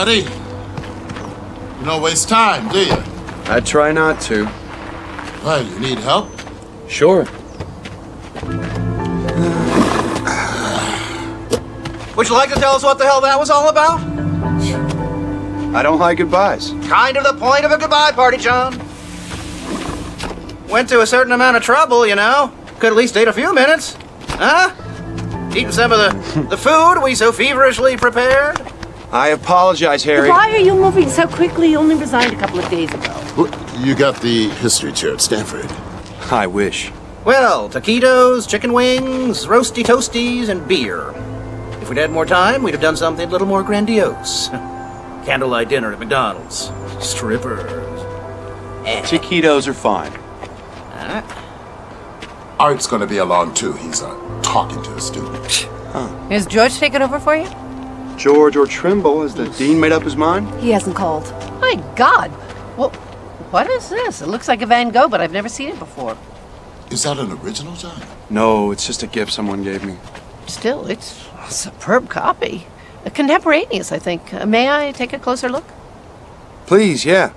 buddy. You don't waste time, do you? I try not to. Well, you need help? Sure. Would you like to tell us what the hell that was all about? I don't like goodbyes. Kind of the point of a goodbye party, John. Went to a certain amount of trouble, you know. Could at least take a few minutes. Huh? Eating some of the food we so feverishly prepared. I apologize, Harry. Why are you moving so quickly? You only resigned a couple of days ago. You got the history chair at Stanford. I wish. Well, taquitos, chicken wings, roasty toasties, and beer. If we'd had more time, we'd have done something a little more grandiose. Candlelight dinner at McDonald's. Strippers. Taquitos are fine. Art's gonna be along too. He's talking to a student. Is George taking over for you? George or Trimble, has the dean made up his mind? He hasn't called. My God. Well, what is this? It looks like a Van Gogh, but I've never seen it before. Is that an original, John? No, it's just a gift someone gave me. Still, it's a superb copy. Contemporaneous, I think. May I take a closer look? Please, yeah.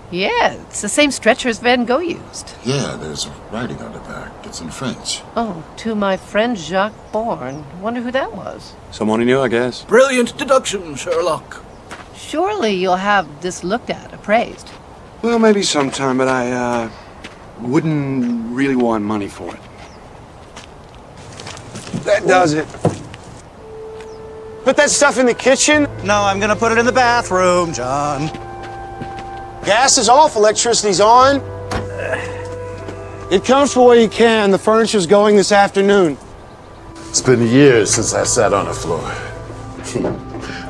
Yeah, it's the same stretcher as Van Gogh used. Yeah, there's writing on the back. It's in French. Oh, to my friend Jacques Bourne. Wonder who that was. Someone he knew, I guess. Brilliant deduction, Sherlock. Surely you'll have this looked at, appraised. Well, maybe sometime, but I, wouldn't really want money for it. That does it. Put that stuff in the kitchen? No, I'm gonna put it in the bathroom, John. Gas is off, electricity's on. Get comfortable where you can. The furniture's going this afternoon. It's been years since I sat on the floor.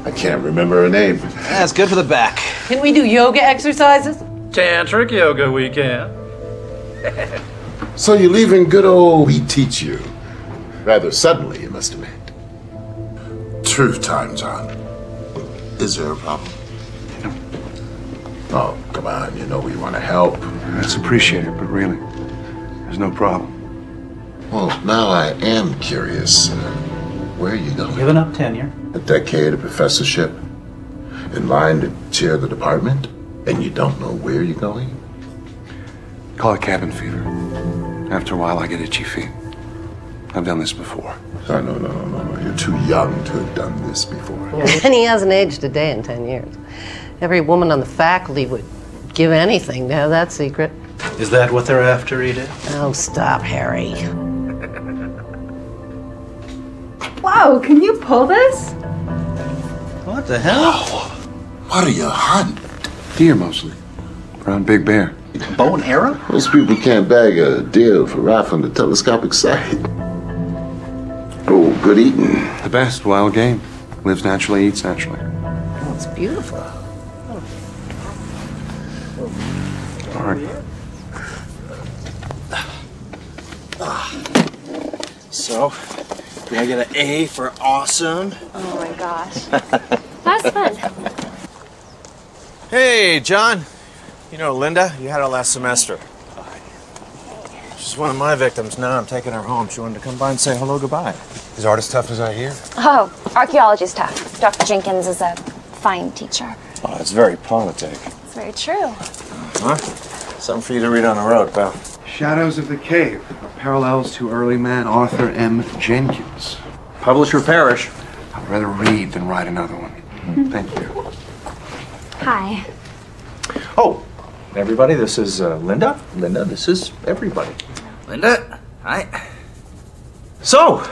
I can't remember her name. That's good for the back. Can we do yoga exercises? Tantric yoga weekend. So you're leaving good old We Teach You. Rather suddenly, you must admit. Truth time, John. Is there a problem? Oh, come on, you know we want to help. That's appreciated, but really, there's no problem. Well, now I am curious. Where are you going? Giving up tenure. A decade of professorship? In line to chair the department? And you don't know where you're going? Call it cabin fever. After a while, I get itchy feet. I've done this before. Oh, no. You're too young to have done this before. And he hasn't aged a day in 10 years. Every woman on the faculty would give anything to have that secret. Is that what they're after, Edith? Oh, stop, Harry. Wow, can you pull this? What the hell? What are you hunting? Deer, mostly. Around Big Bear. Bow and arrow? Most people can't bag a deer for right from the telescopic sight. Oh, good eating. The best wild game. Lives naturally, eats naturally. Oh, it's beautiful. All right. So, did I get an A for awesome? Oh my gosh. That's fun. Hey, John. You know Linda? You had her last semester. She's one of my victims. Now I'm taking her home. She wanted to come by and say hello, goodbye. Is art as tough as I hear? Oh, archaeology's tough. Dr. Jenkins is a fine teacher. Oh, it's very politic. It's very true. Huh? Something for you to read on the road, pal. Shadows of the Cave. Parallels to early man Arthur M. Jenkins. Publisher Parrish. I'd rather read than write another one. Thank you. Hi. Oh, everybody, this is Linda. Linda, this is everybody. Linda, hi. So,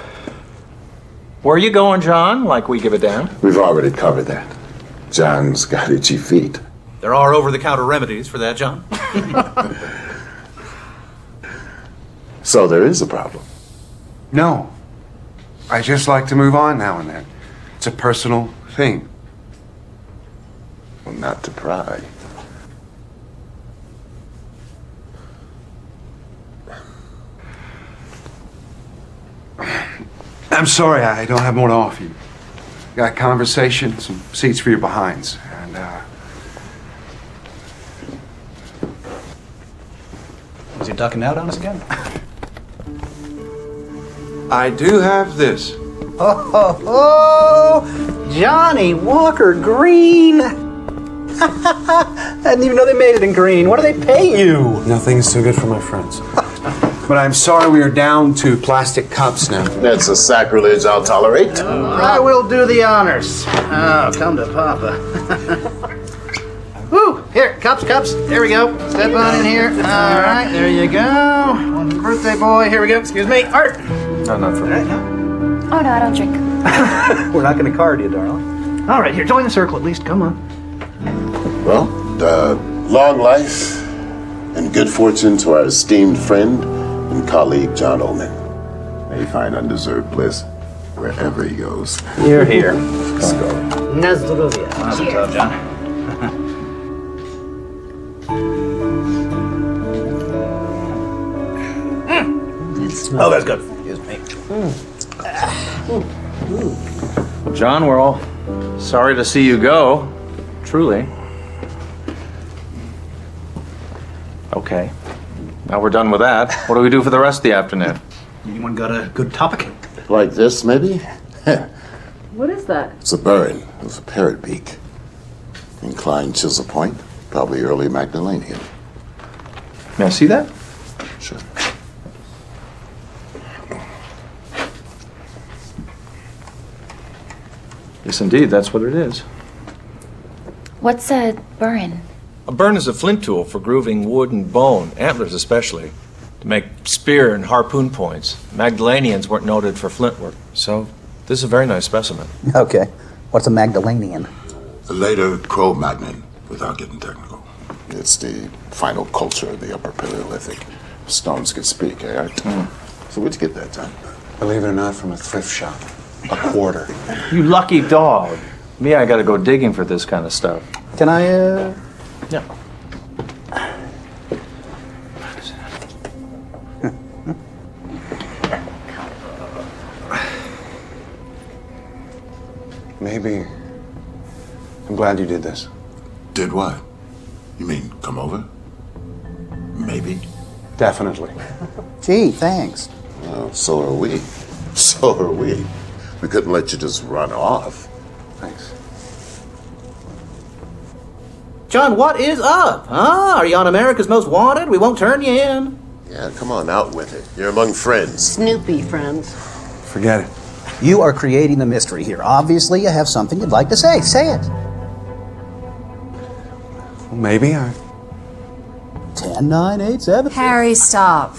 where are you going, John? Like we give a damn? We've already covered that. John's got itchy feet. There are over-the-counter remedies for that, John. So there is a problem. No. I just like to move on now and then. It's a personal thing. Well, not to pry. I'm sorry, I don't have more to offer you. Got conversation, some seats for your behinds, and, Was he ducking out on us again? I do have this. Oh, Johnny Walker Green. I didn't even know they made it in green. What do they pay you? Nothing's too good for my friends. But I'm sorry we are down to plastic cups now. That's a sacrilege I'll tolerate. I will do the honors. Oh, come to Papa. Woo! Here, cups. There we go. Step on in here. All right, there you go. One for the birthday boy. Here we go. Excuse me. Art. No, not for me. Oh, no, I don't drink. We're not going to card you, darling. All right, here, join the circle at least. Come on. Well, long life and good fortune to our esteemed friend and colleague John Ullman. May he find undeserved bliss wherever he goes. You're here. Let's go. Nazdrovia. Awesome job, John. Oh, that's good. Excuse me. John, we're all sorry to see you go. Truly. Okay. Now we're done with that. What do we do for the rest of the afternoon? Anyone got a good topic? Like this, maybe? What is that? It's a burin. It was a parrot beak. Inclined chisel point. Probably early Magdalenian. May I see that? Sure. Yes, indeed. That's what it is. What's a burin? A burn is a flint tool for grooving wood and bone, antlers especially, to make spear and harpoon points. Magdalenians weren't noted for flint work, so this is a very nice specimen. Okay. What's a Magdalenian? The later Cro-Magnon, without getting technical. It's the final culture of the Upper Paleolithic. Stones could speak, eh, Art? So where'd you get that, John? Believe it or not, from a thrift shop. A quarter. You lucky dog. Me, I gotta go digging for this kind of stuff. Can I, Yeah. Maybe. I'm glad you did this. Did what? You mean come over? Maybe. Definitely. Gee, thanks. Well, so are we. So are we. We couldn't let you just run off. Thanks. John, what is up? Huh? Are you on America's Most Wanted? We won't turn you in. Yeah, come on, out with it. You're among friends. Snoopy friends. Forget it. You are creating the mystery here. Obviously, you have something you'd like to say. Say it. Well, maybe I... 10, 9, 8, 7. Harry, stop.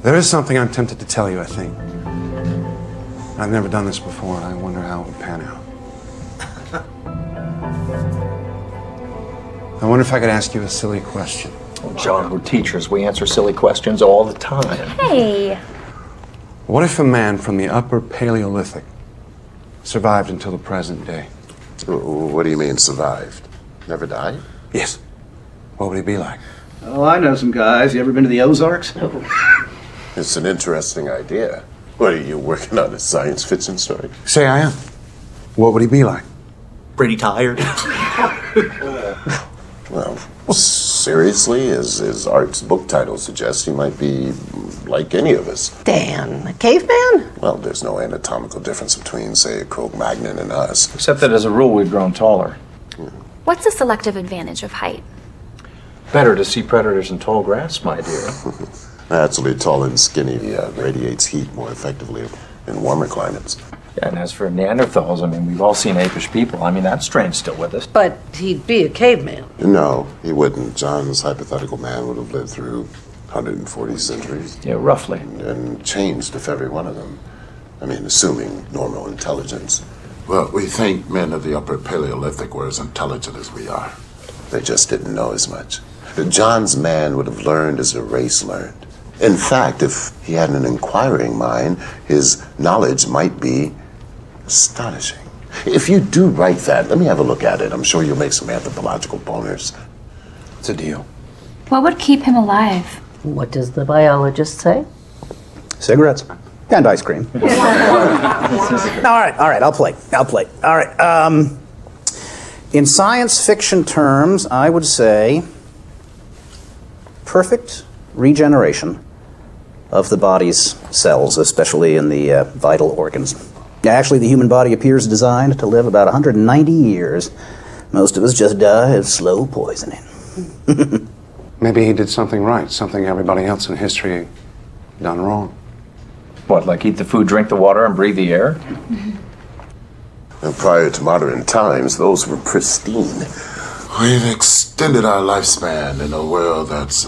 There is something I'm tempted to tell you, I think. I've never done this before, and I wonder how it would pan out. I wonder if I could ask you a silly question. Oh, John, we're teachers. We answer silly questions all the time. Hey. What if a man from the Upper Paleolithic survived until the present day? What do you mean, survived? Never died? Yes. What would he be like? Oh, I know some guys. You ever been to the Ozarks? It's an interesting idea. What, are you working on a science fiction story? Say I am. What would he be like? Pretty tired. Well, seriously, as Art's book title suggests, he might be like any of us. Dan, a caveman? Well, there's no anatomical difference between, say, a Cro-Magnon and us. Except that as a rule, we've grown taller. What's the selective advantage of height? Better to see predators in tall grass, my dear. Naturally, tall and skinny radiates heat more effectively in warmer climates. Yeah, and as for Neanderthals, I mean, we've all seen apish people. I mean, that strain's still with us. But he'd be a caveman. No, he wouldn't. John's hypothetical man would have lived through 140 centuries. Yeah, roughly. And changed if every one of them. I mean, assuming normal intelligence. Well, we think men of the Upper Paleolithic were as intelligent as we are. They just didn't know as much. John's man would have learned as a race learned. In fact, if he had an inquiring mind, his knowledge might be astonishing. If you do write that, let me have a look at it. I'm sure you'll make some anthropological boners. It's a deal. What would keep him alive? What does the biologist say? Cigarettes. And ice cream. All right, I'll play. All right, in science fiction terms, I would say perfect regeneration of the body's cells, especially in the vital organs. Actually, the human body appears designed to live about 190 years. Most of us just die of slow poisoning. Maybe he did something right, something everybody else in history done wrong. What, like eat the food, drink the water, and breathe the air? And prior to modern times, those were pristine. We've extended our lifespan in a world that's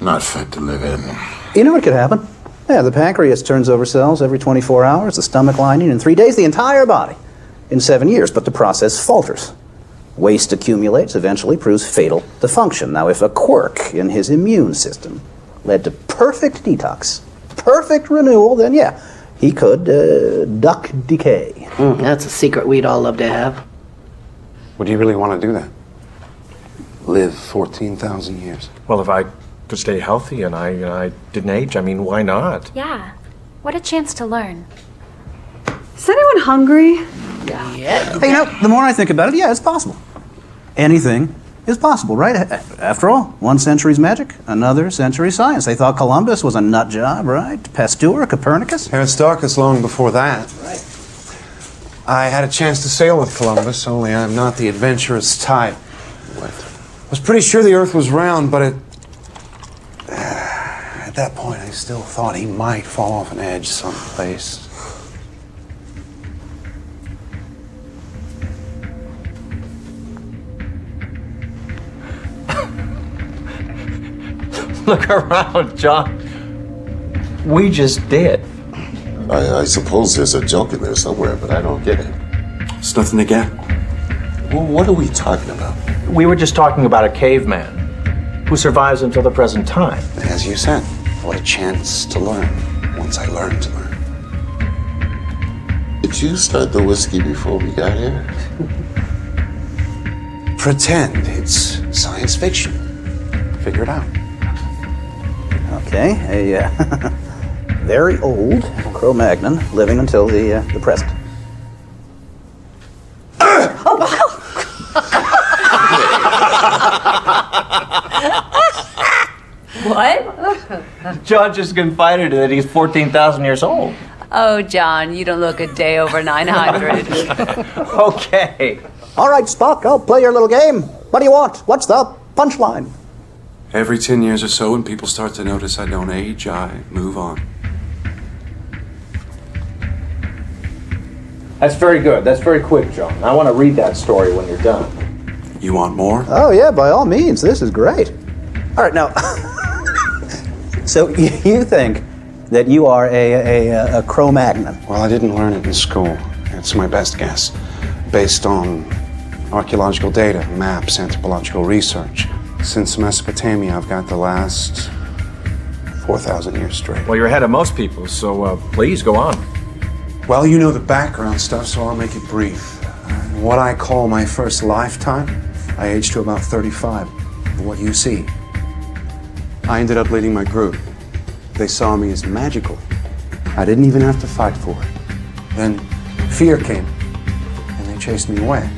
not fit to live in. You know what could happen? Yeah, the pancreas turns over cells every 24 hours, the stomach lining in 3 days, the entire body in 7 years, but the process falters. Waste accumulates, eventually proves fatal to function. Now, if a quirk in his immune system led to perfect detox, perfect renewal, then yeah, he could duck decay. That's a secret we'd all love to have. Would you really want to do that? Live 14,000 years? Well, if I could stay healthy and I didn't age, I mean, why not? Yeah. What a chance to learn. Is anyone hungry? Hey, you know, the more I think about it, yeah, it's possible. Anything is possible, right? After all, one century's magic, another century's science. They thought Columbus was a nut job, right? Pasteur, Copernicus. Aristarchus long before that. Right. I had a chance to sail with Columbus, only I'm not the adventurous type. What? I was pretty sure the Earth was round, but at that point I still thought he might fall off an edge someplace. Look around, John. We just did. I suppose there's a joke in there somewhere, but I don't get it. It's nothing to get. Well, what are we talking about? We were just talking about a caveman who survives until the present time. As you said, what a chance to learn, once I learned to learn. Did you start the whiskey before we got here? Pretend it's science fiction. Figure it out. Okay, a very old Cro-Magnon living until the present. What? John just confided that he's 14,000 years old. Oh, John, you don't look a day over 900. Okay. All right, Spock, I'll play your little game. What do you want? What's the punchline? Every 10 years or so, when people start to notice I don't age, I move on. That's very good. That's very quick, John. I want to read that story when you're done. You want more? Oh, yeah, by all means. This is great. All right, now, so you think that you are a Cro-Magnon? Well, I didn't learn it in school. It's my best guess, based on archaeological data, maps, anthropological research. Since Mesopotamia, I've got the last 4,000 years straight. Well, you're ahead of most people, so please go on. Well, you know the background stuff, so I'll make it brief. What I call my first lifetime, I aged to about 35. What you see. I ended up leading my group. They saw me as magical. I didn't even have to fight for it. Then fear came, and they chased me away.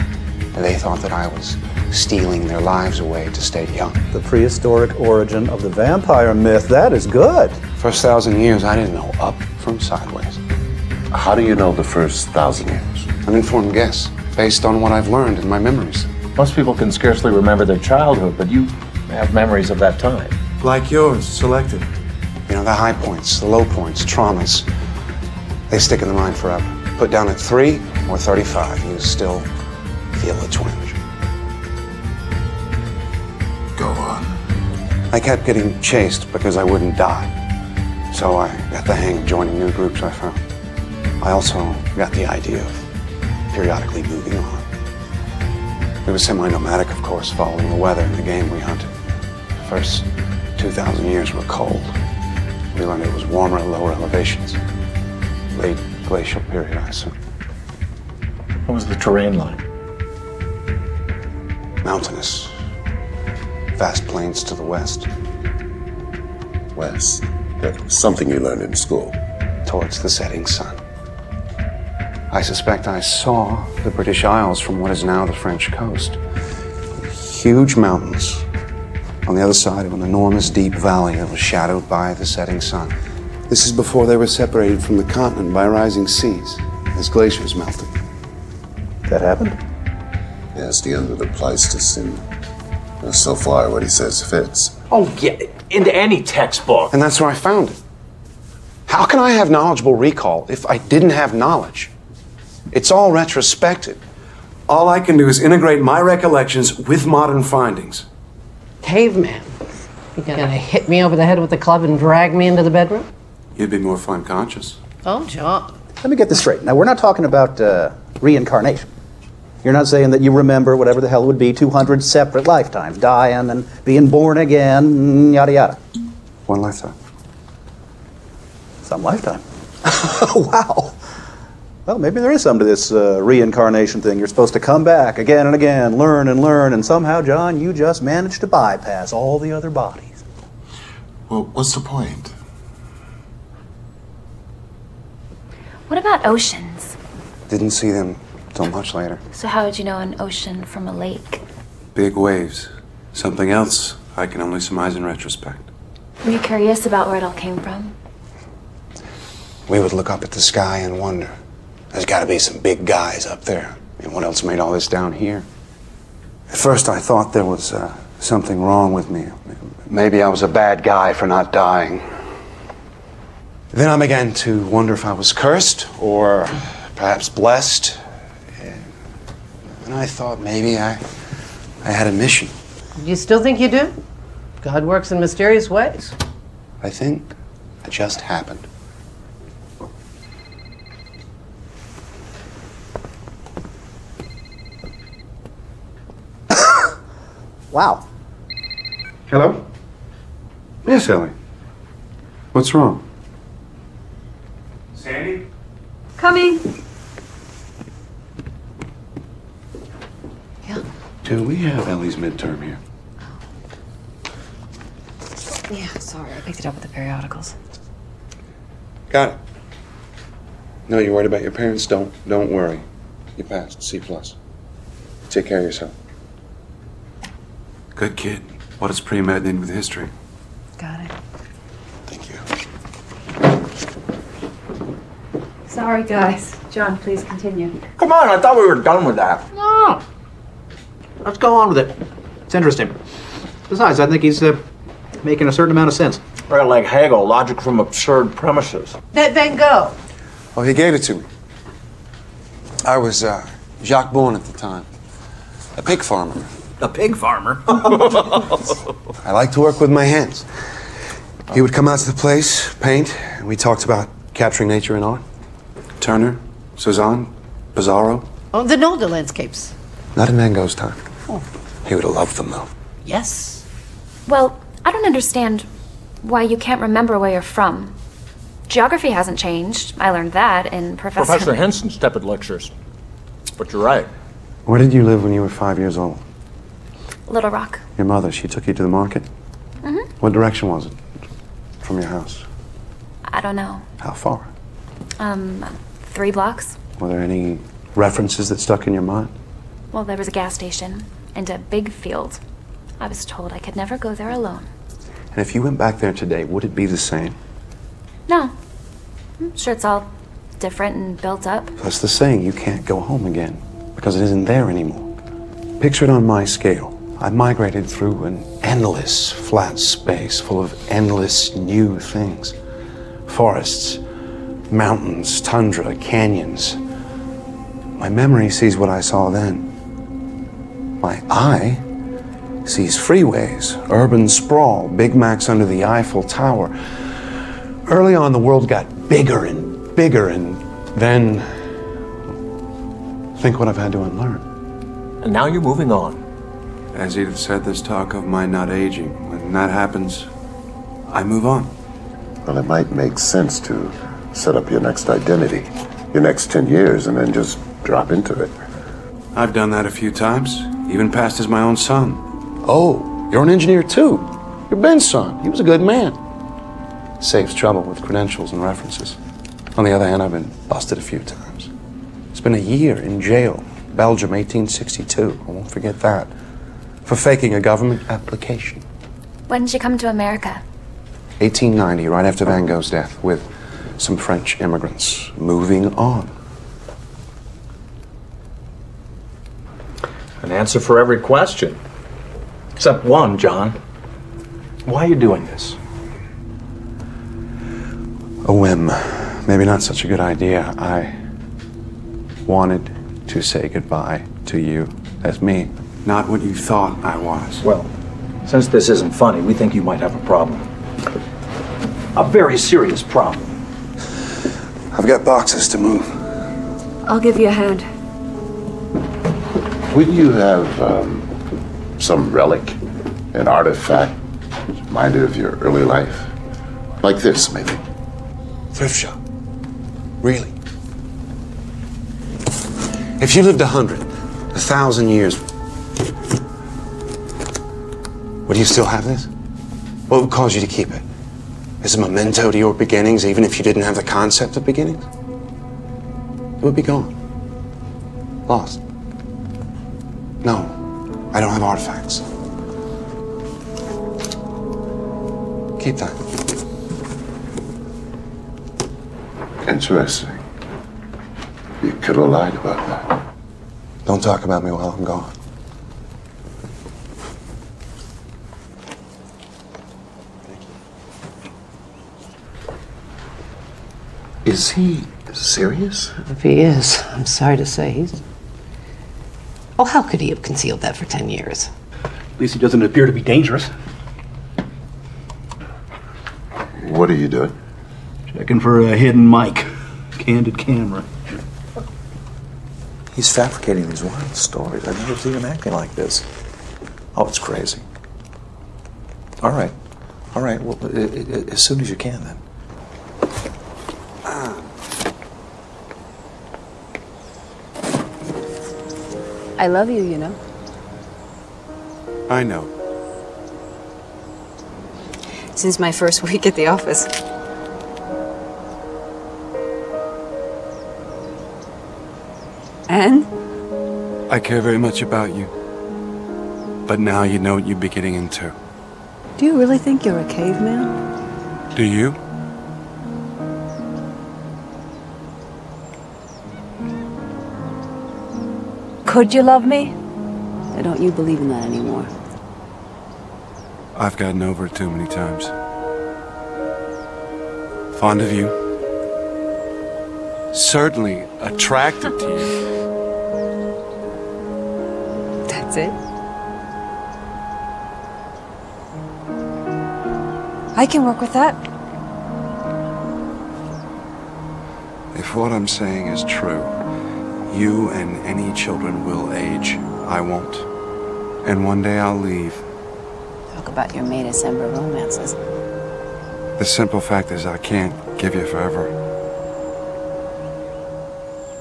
And they thought that I was stealing their lives away to stay young. The prehistoric origin of the vampire myth. That is good. First 1,000 years, I didn't know up from sideways. How do you know the first 1,000 years? An informed guess, based on what I've learned in my memories. Most people can scarcely remember their childhood, but you have memories of that time. Like yours, selected. You know, the high points, the low points, traumas. They stick in the mind forever. Put down at 3 or 35, you still feel a twinge. Go on. I kept getting chased because I wouldn't die. So I got the hang of joining new groups I found. I also got the idea of periodically moving on. We were semi-nomadic, of course, following the weather and the game we hunted. The first 2,000 years were cold. We learned it was warmer at lower elevations. Late glacial period, I assume. What was the terrain like? Mountainous. Vast plains to the west. West. That was something you learned in school. Towards the setting sun. I suspect I saw the British Isles from what is now the French coast. Huge mountains, on the other side of an enormous deep valley that was shadowed by the setting sun. This is before they were separated from the continent by rising seas, as glaciers melted. That happened? Yeah, it's the end of the Pleistocene. So far, what he says fits. Oh, yeah, into any textbook. And that's where I found it. How can I have knowledgeable recall if I didn't have knowledge? It's all retrospective. All I can do is integrate my recollections with modern findings. Caveman. You gonna hit me over the head with a club and drag me into the bedroom? You'd be more fun conscious. Oh, John. Let me get this straight. Now, we're not talking about reincarnation. You're not saying that you remember whatever the hell would be 200 separate lifetimes, dying and being born again, yada yada. One lifetime. Some lifetime. Wow. Well, maybe there is something to this reincarnation thing. You're supposed to come back again and again, learn, and somehow, John, you just managed to bypass all the other bodies. Well, what's the point? What about oceans? Didn't see them till much later. So how would you know an ocean from a lake? Big waves. Something else I can only surmise in retrospect. Were you curious about where it all came from? We would look up at the sky and wonder, there's got to be some big guys up there. I mean, what else made all this down here? At first I thought there was something wrong with me. Maybe I was a bad guy for not dying. Then I began to wonder if I was cursed or perhaps blessed. And I thought maybe I had a mission. Do you still think you do? God works in mysterious ways. I think it just happened. Wow. Hello? Yes, Ellie. What's wrong? Sandy? Coming. Yeah. Do we have Ellie's midterm here? Yeah, sorry. I picked it up with the periodicals. Got it. No, you're worried about your parents? Don't worry. You passed. C+. Take care of yourself. Good kid. What does pre-med need with history? Got it. Thank you. Sorry, guys. John, please continue. Come on, I thought we were done with that. No. Let's go on with it. It's interesting. Besides, I think he's making a certain amount of sense. Right, like Hegel, logic from absurd premises. Then go. Oh, he gave it to me. I was Jacques Bourne at the time. A pig farmer. A pig farmer? I like to work with my hands. He would come out to the place, paint, and we talked about capturing nature in art. Turner, Cezanne, Pizarro. Oh, the Nolde landscapes. Not in Van Gogh's time. Oh. He would have loved them, though. Yes. Well, I don't understand why you can't remember where you're from. Geography hasn't changed. I learned that in Professor Henson's tepid lectures. But you're right. Where did you live when you were 5 years old? Little Rock. Your mother, she took you to the market? Mm-hmm. What direction was it from your house? I don't know. How far? 3 blocks. Were there any references that stuck in your mind? Well, there was a gas station and a big field. I was told I could never go there alone. And if you went back there today, would it be the same? No. I'm sure it's all different and built up. That's the saying, you can't go home again because it isn't there anymore. Picture it on my scale. I migrated through an endless flat space full of endless new things. Forests, mountains, tundra, canyons. My memory sees what I saw then. My eye sees freeways, urban sprawl, Big Macs under the Eiffel Tower. Early on, the world got bigger and bigger, and then think what I've had to unlearn. And now you're moving on. As Edith said, there's talk of my not aging. When that happens, I move on. Well, it might make sense to set up your next identity, your next 10 years, and then just drop into it. I've done that a few times, even passed as my own son. Oh, you're an engineer too. You're Ben's son. He was a good man. Saves trouble with credentials and references. On the other hand, I've been busted a few times. Spent a year in jail, Belgium, 1862. I won't forget that. For faking a government application. When did you come to America? 1890, right after Van Gogh's death, with some French immigrants. Moving on. An answer for every question. Except one, John. Why are you doing this? A whim. Maybe not such a good idea. I wanted to say goodbye to you as me. Not what you thought I was. Well, since this isn't funny, we think you might have a problem. A very serious problem. I've got boxes to move. I'll give you a hand. Would you have some relic, an artifact, reminded of your early life? Like this, maybe? Thrift shop. Really? If you lived 100, 1,000 years, would you still have this? What would cause you to keep it? As a memento to your beginnings, even if you didn't have the concept of beginnings? It would be gone. Lost. No, I don't have artifacts. Keep that. Interesting. You could have lied about that. Don't talk about me while I'm gone. Is he serious? If he is, I'm sorry to say he's... Oh, how could he have concealed that for 10 years? At least he doesn't appear to be dangerous. What are you doing? Checking for a hidden mic. Candid camera. He's fabricating these wild stories. I've never seen him acting like this. Oh, it's crazy. All right. All right. Well, as soon as you can, then. I love you, you know. I know. Since my first week at the office. And? I care very much about you. But now you know what you'd be getting into. Do you really think you're a caveman? Do you? Could you love me? Or don't you believe in that anymore? I've gotten over it too many times. Fond of you. Certainly attracted to you. That's it? I can work with that. If what I'm saying is true, you and any children will age. I won't. And one day I'll leave. Talk about your May December romances. The simple fact is I can't give you forever.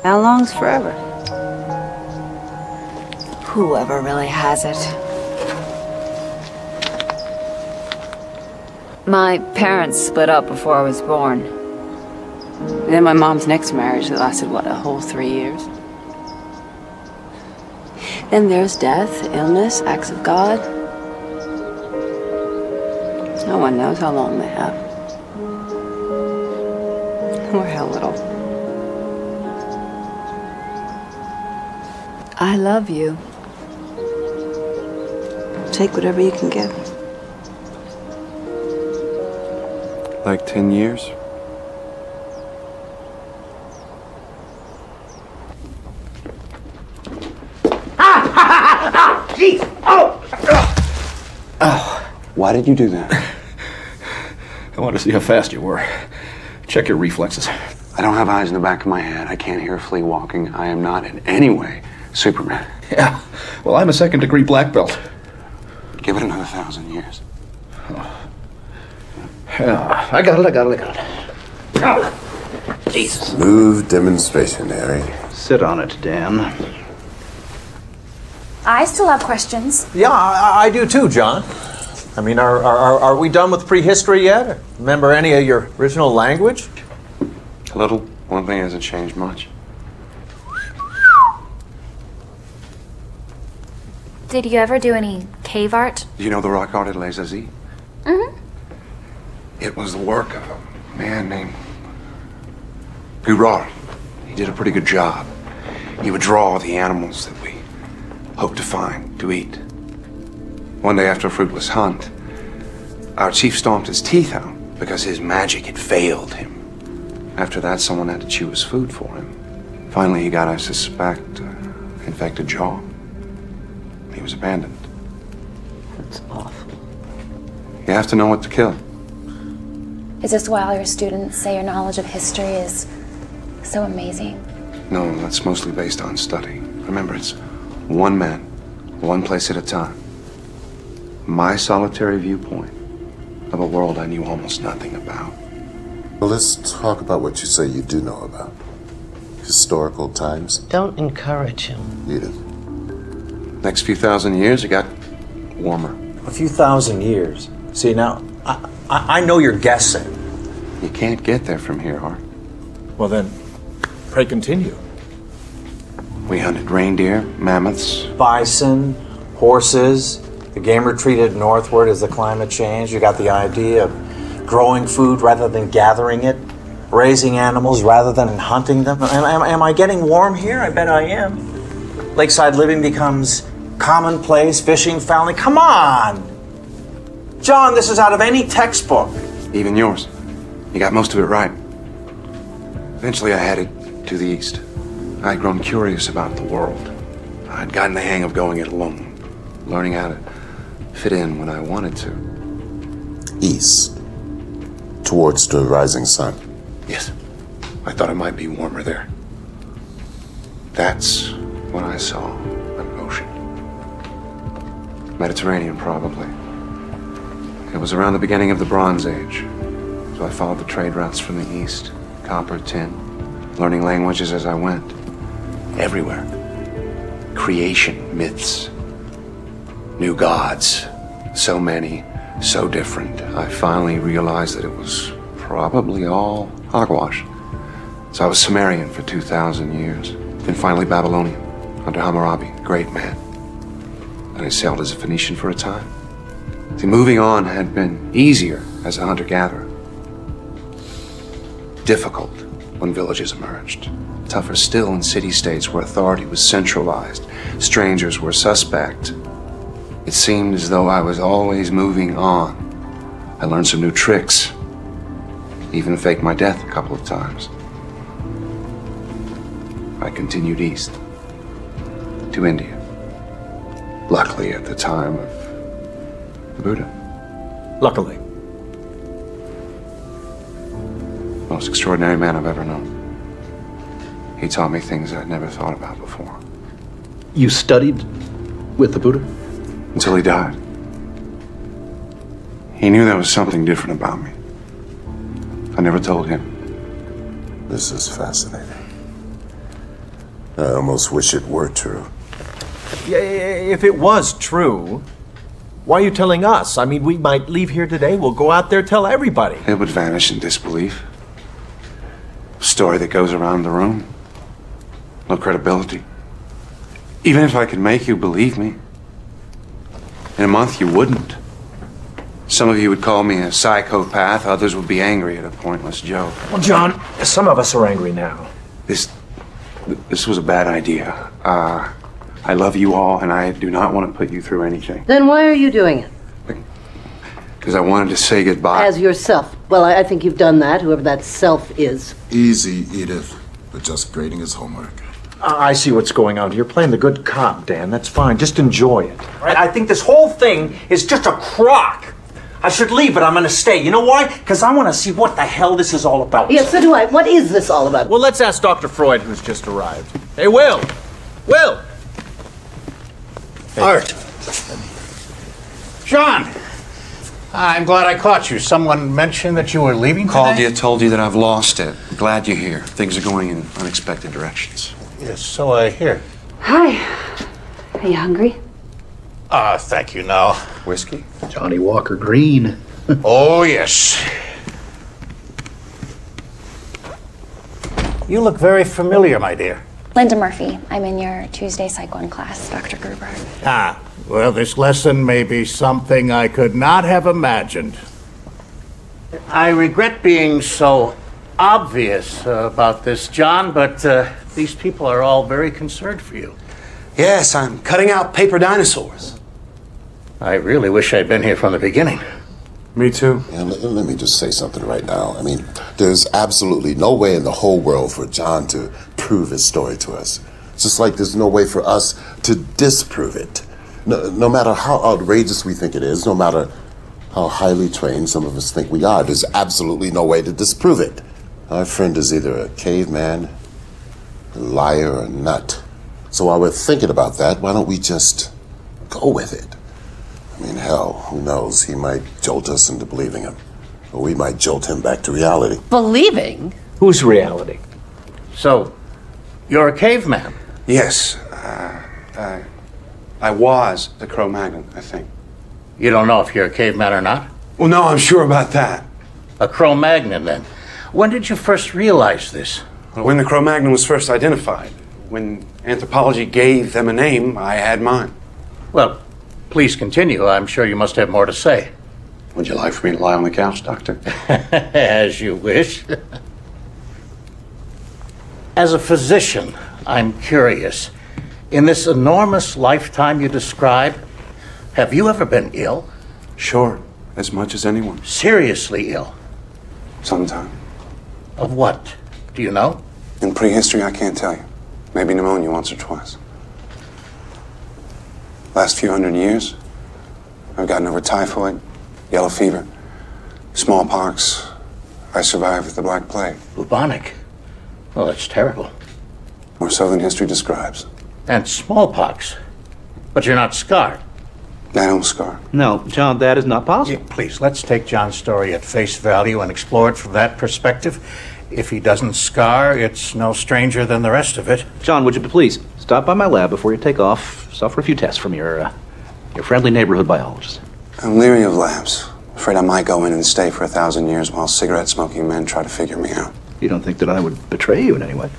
How long's forever? Whoever really has it. My parents split up before I was born. And then my mom's next marriage that lasted, what, a whole 3 years? Then there's death, illness, acts of God. No one knows how long they have. Or how little. I love you. Take whatever you can get. Like 10 years? Jeez! Oh! Oh, why did you do that? I wanted to see how fast you were. Check your reflexes. I don't have eyes in the back of my head. I can't hear a flea walking. I am not in any way Superman. Yeah. Well, I'm a second-degree black belt. Give it another 1,000 years. Yeah, I got it. Oh, Jesus. Smooth demonstration, Harry. Sit on it, Dan. I still have questions. Yeah, I do too, John. I mean, are we done with prehistory yet? Remember any of your original language? A little. One thing hasn't changed much. Did you ever do any cave art? Do you know the rock art at Les Aziz? It was the work of a man named Gurard. He did a pretty good job. He would draw the animals that we hoped to find, to eat. One day after a fruitless hunt, our chief stomped his teeth out because his magic had failed him. After that, someone had to chew his food for him. Finally, he got, I suspect, infected jaw. He was abandoned. That's awful. You have to know what to kill. Is this why all your students say your knowledge of history is so amazing? No, that's mostly based on study. Remember, it's one man, one place at a time. My solitary viewpoint of a world I knew almost nothing about. Well, let's talk about what you say you do know about. Historical times. Don't encourage him. Edith. Next few thousand years, it got warmer. A few thousand years. See, now, I know you're guessing. You can't get there from here, Hart. Well then, pray continue. We hunted reindeer, mammoths. Bison, horses. The game retreated northward as the climate changed. You got the idea of growing food rather than gathering it, raising animals rather than hunting them. Am I getting warm here? I bet I am. Lakeside living becomes commonplace, fishing, fouling. Come on! John, this is out of any textbook. Even yours. You got most of it right. Eventually I headed to the east. I'd grown curious about the world. I'd gotten the hang of going it alone, learning how to fit in when I wanted to. East. Towards the rising sun. Yes. I thought it might be warmer there. That's when I saw an ocean. Mediterranean, probably. It was around the beginning of the Bronze Age. So I followed the trade routes from the east. Copper, tin, learning languages as I went. Everywhere. Creation, myths, new gods. So many, so different. I finally realized that it was probably all hogwash. So I was Sumerian for 2,000 years. Then finally Babylonian, under Hammurabi, great man. And I sailed as a Phoenician for a time. See, moving on had been easier as a hunter-gatherer. Difficult when villages emerged. Tougher still in city-states where authority was centralized. Strangers were suspect. It seemed as though I was always moving on. I learned some new tricks. Even faked my death a couple of times. I continued east. To India. Luckily at the time of the Buddha. Luckily. Most extraordinary man I've ever known. He taught me things I'd never thought about before. You studied with the Buddha? Until he died. He knew there was something different about me. I never told him. This is fascinating. I almost wish it were true. Yeah, if it was true, why are you telling us? I mean, we might leave here today, we'll go out there, tell everybody. It would vanish in disbelief. A story that goes around the room. No credibility. Even if I could make you believe me, in a month you wouldn't. Some of you would call me a psychopath, others would be angry at a pointless joke. Well, John, some of us are angry now. This was a bad idea. I love you all, and I do not want to put you through anything. Then why are you doing it? Because I wanted to say goodbye. As yourself. Well, I think you've done that, whoever that self is. Easy, Edith. But just grading his homework. I see what's going on. You're playing the good cop, Dan. That's fine. Just enjoy it. Right? I think this whole thing is just a crock. I should leave, but I'm going to stay. You know why? Because I want to see what the hell this is all about. Yes, so do I. What is this all about? Well, let's ask Dr. Freud, who's just arrived. Hey, Will! Will! Hey. Art. John! I'm glad I caught you. Someone mentioned that you were leaving today? Called you, told you that I've lost it. Glad you're here. Things are going in unexpected directions. Yes, so I hear. Hi. Are you hungry? Thank you, no. Whiskey? Johnny Walker Green. Oh, yes. You look very familiar, my dear. Linda Murphy. I'm in your Tuesday Psych 1 class, Dr. Gruber. Well, this lesson may be something I could not have imagined. I regret being so obvious about this, John, but these people are all very concerned for you. Yes, I'm cutting out paper dinosaurs. I really wish I'd been here from the beginning. Me too. Yeah, let me just say something right now. I mean, there's absolutely no way in the whole world for John to prove his story to us. It's just like there's no way for us to disprove it. No matter how outrageous we think it is, no matter how highly trained some of us think we are, there's absolutely no way to disprove it. Our friend is either a caveman, a liar, or a nut. So while we're thinking about that, why don't we just go with it? I mean, hell, who knows? He might jolt us into believing him. Or we might jolt him back to reality. Believing? Whose reality? So, you're a caveman? Yes. I was the Cro-Magnon, I think. You don't know if you're a caveman or not? Well, no, I'm sure about that. A Cro-Magnon, then. When did you first realize this? Well, when the Cro-Magnon was first identified. When anthropology gave them a name, I had mine. Well, please continue. I'm sure you must have more to say. Would you like for me to lie on the couch, Doctor? As you wish. As a physician, I'm curious. In this enormous lifetime you describe, have you ever been ill? Sure, as much as anyone. Seriously ill? Sometime. Of what? Do you know? In prehistory, I can't tell you. Maybe pneumonia once or twice. Last few hundred years, I've gotten over typhoid, yellow fever, smallpox. I survived with the Black Plague. Bubonic? Well, that's terrible. More so than history describes. And smallpox. But you're not scarred. I don't scar. No, John, that is not possible. Yeah, please, let's take John's story at face value and explore it from that perspective. If he doesn't scar, it's no stranger than the rest of it. John, would you please stop by my lab before you take off? Suffer a few tests from your friendly neighborhood biologist. I'm leery of labs. Afraid I might go in and stay for 1,000 years while cigarette-smoking men try to figure me out. You don't think that I would betray you in any way?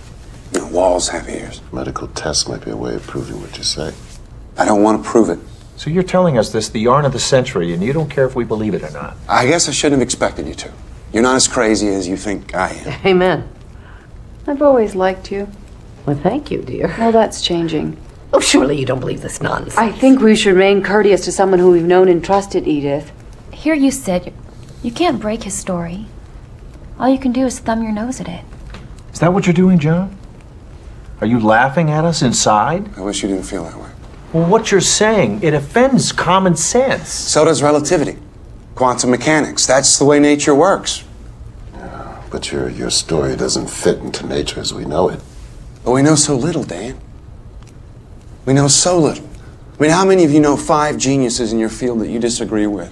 No, walls have ears. Medical tests might be a way of proving what you say. I don't want to prove it. So you're telling us this, the yarn of the century, and you don't care if we believe it or not? I guess I shouldn't have expected you to. You're not as crazy as you think I am. Amen. I've always liked you. Well, thank you, dear. Well, that's changing. Oh, surely you don't believe this nonsense. I think we should remain courteous to someone who we've known and trusted, Edith. Here you sit. You can't break his story. All you can do is thumb your nose at it. Is that what you're doing, John? Are you laughing at us inside? I wish you didn't feel that way. Well, what you're saying, it offends common sense. So does relativity. Quantum mechanics. That's the way nature works. Yeah, but your story doesn't fit into nature as we know it. But we know so little, Dan. We know so little. I mean, how many of you know 5 geniuses in your field that you disagree with?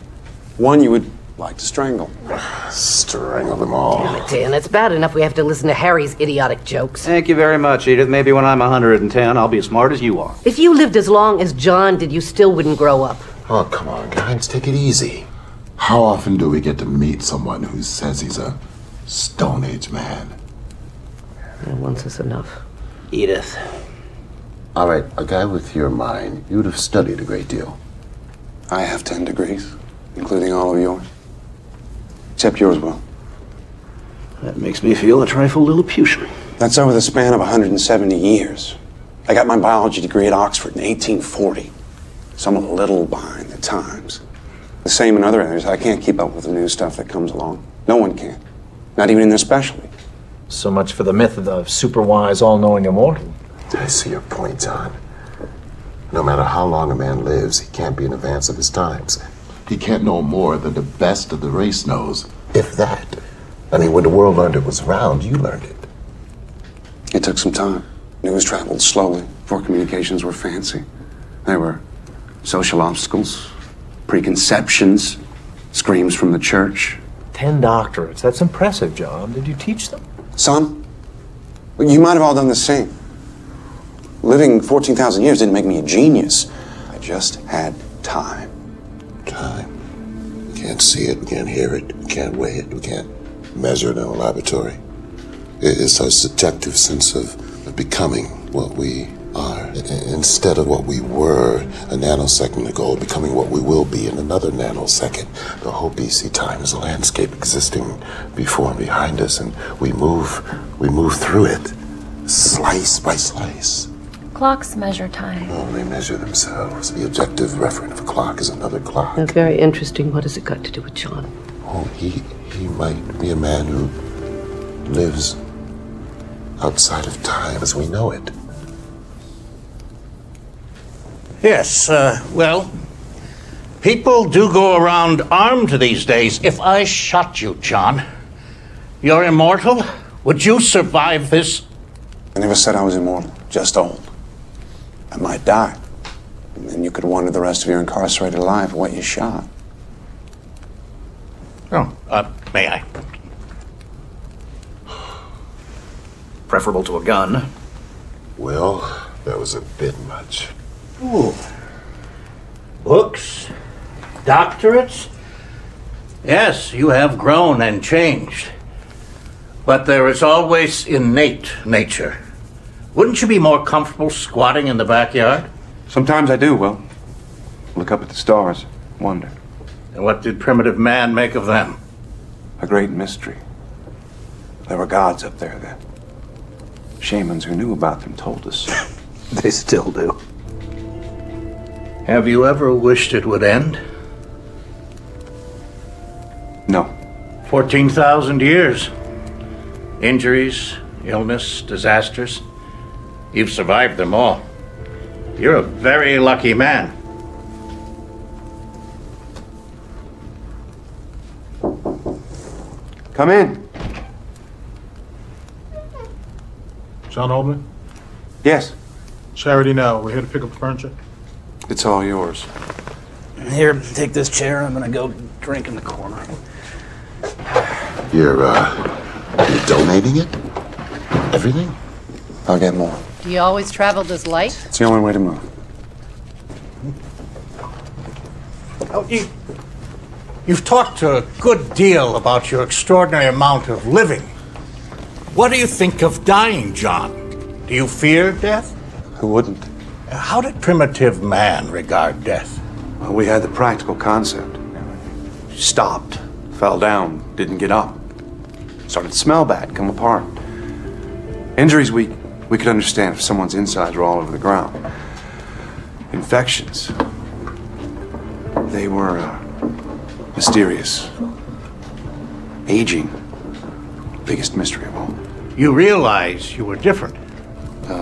One you would like to strangle. Strangle them all. Damn it, Dan, it's bad enough we have to listen to Harry's idiotic jokes. Thank you very much, Edith. Maybe when I'm 110, I'll be as smart as you are. If you lived as long as John did, you still wouldn't grow up. Oh, come on, guys, take it easy. How often do we get to meet someone who says he's a Stone Age man? Yeah, once is enough. Edith. All right, a guy with your mind, you'd have studied a great deal. I have 10 degrees, including all of yours. Except yours, Will. That makes me feel a trifle Lilliputian. That's over the span of 170 years. I got my biology degree at Oxford in 1840. So I'm a little behind the times. The same in other areas. I can't keep up with the new stuff that comes along. No one can. Not even in their specialty. So much for the myth of the super-wise, all-knowing immortal. I see your point, John. No matter how long a man lives, he can't be in advance of his times. He can't know more than the best of the race knows, if that. I mean, when the world learned it was round, you learned it. It took some time. News traveled slowly before communications were fancy. There were social obstacles, preconceptions, screams from the church. 10 doctorates. That's impressive, John. Did you teach them? Some. You might have all done the same. Living 14,000 years didn't make me a genius. I just had time. Time. We can't see it, we can't hear it, we can't weigh it, we can't measure it in a laboratory. It's our subjective sense of becoming what we are. Instead of what we were a nanosecond ago, becoming what we will be in another nanosecond. The whole BC time is a landscape existing before and behind us, and we move through it, slice by slice. Clocks measure time. Oh, they measure themselves. The objective referent of a clock is another clock. That's very interesting. What has it got to do with John? Oh, he might be a man who lives outside of time as we know it. Yes, well, people do go around armed these days. If I shot you, John, you're immortal? Would you survive this? I never said I was immortal, just old. I might die. And then you could wonder the rest of your incarcerated life what you shot. Oh, may I? Preferable to a gun. Well, that was a bit much. Ooh. Books? Doctorates? Yes, you have grown and changed. But there is always innate nature. Wouldn't you be more comfortable squatting in the backyard? Sometimes I do, Will. Look up at the stars, wonder. And what did primitive man make of them? A great mystery. There were gods up there then. Shamans who knew about them told us. They still do. Have you ever wished it would end? No. 14,000 years. Injuries, illness, disasters. You've survived them all. You're a very lucky man. Come in. John Oldman? Yes. Charity now. We're here to pick up the furniture. It's all yours. Here, take this chair. I'm gonna go drink in the corner. You're donating it? Everything? I'll get more. Do you always travel this light? It's the only way to move. Oh, you've talked a good deal about your extraordinary amount of living. What do you think of dying, John? Do you fear death? Who wouldn't? How did primitive man regard death? Well, we had the practical concept. Stopped, fell down, didn't get up. Started to smell bad, come apart. Injuries we could understand if someone's insides were all over the ground. Infections. They were mysterious. Aging. Biggest mystery of all. You realize you were different.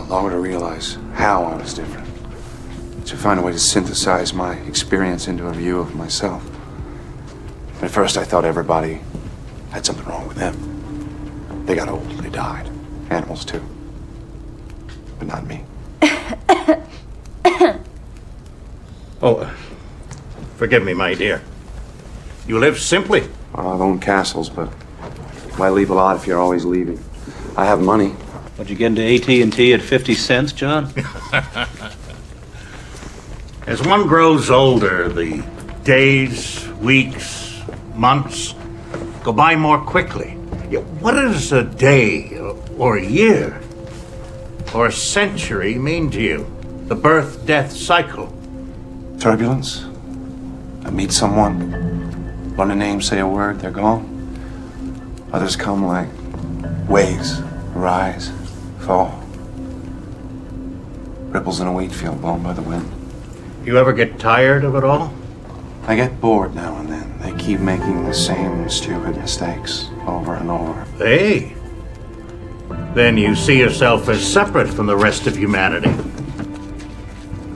Longer to realize how I was different. To find a way to synthesize my experience into a view of myself. At first I thought everybody had something wrong with them. They got old, they died. Animals too. But not me. Oh, forgive me, my dear. You live simply. Well, I've owned castles, but why leave a lot if you're always leaving? I have money. What'd you get into AT&T at 50 cents, John? As one grows older, the days, weeks, months go by more quickly. What does a day or a year or a century mean to you? The birth-death cycle. Turbulence. I meet someone, learn a name, say a word, they're gone. Others come like waves, rise, fall. Ripples in a wheat field blown by the wind. You ever get tired of it all? I get bored now and then. They keep making the same stupid mistakes over and over. Hey. Then you see yourself as separate from the rest of humanity.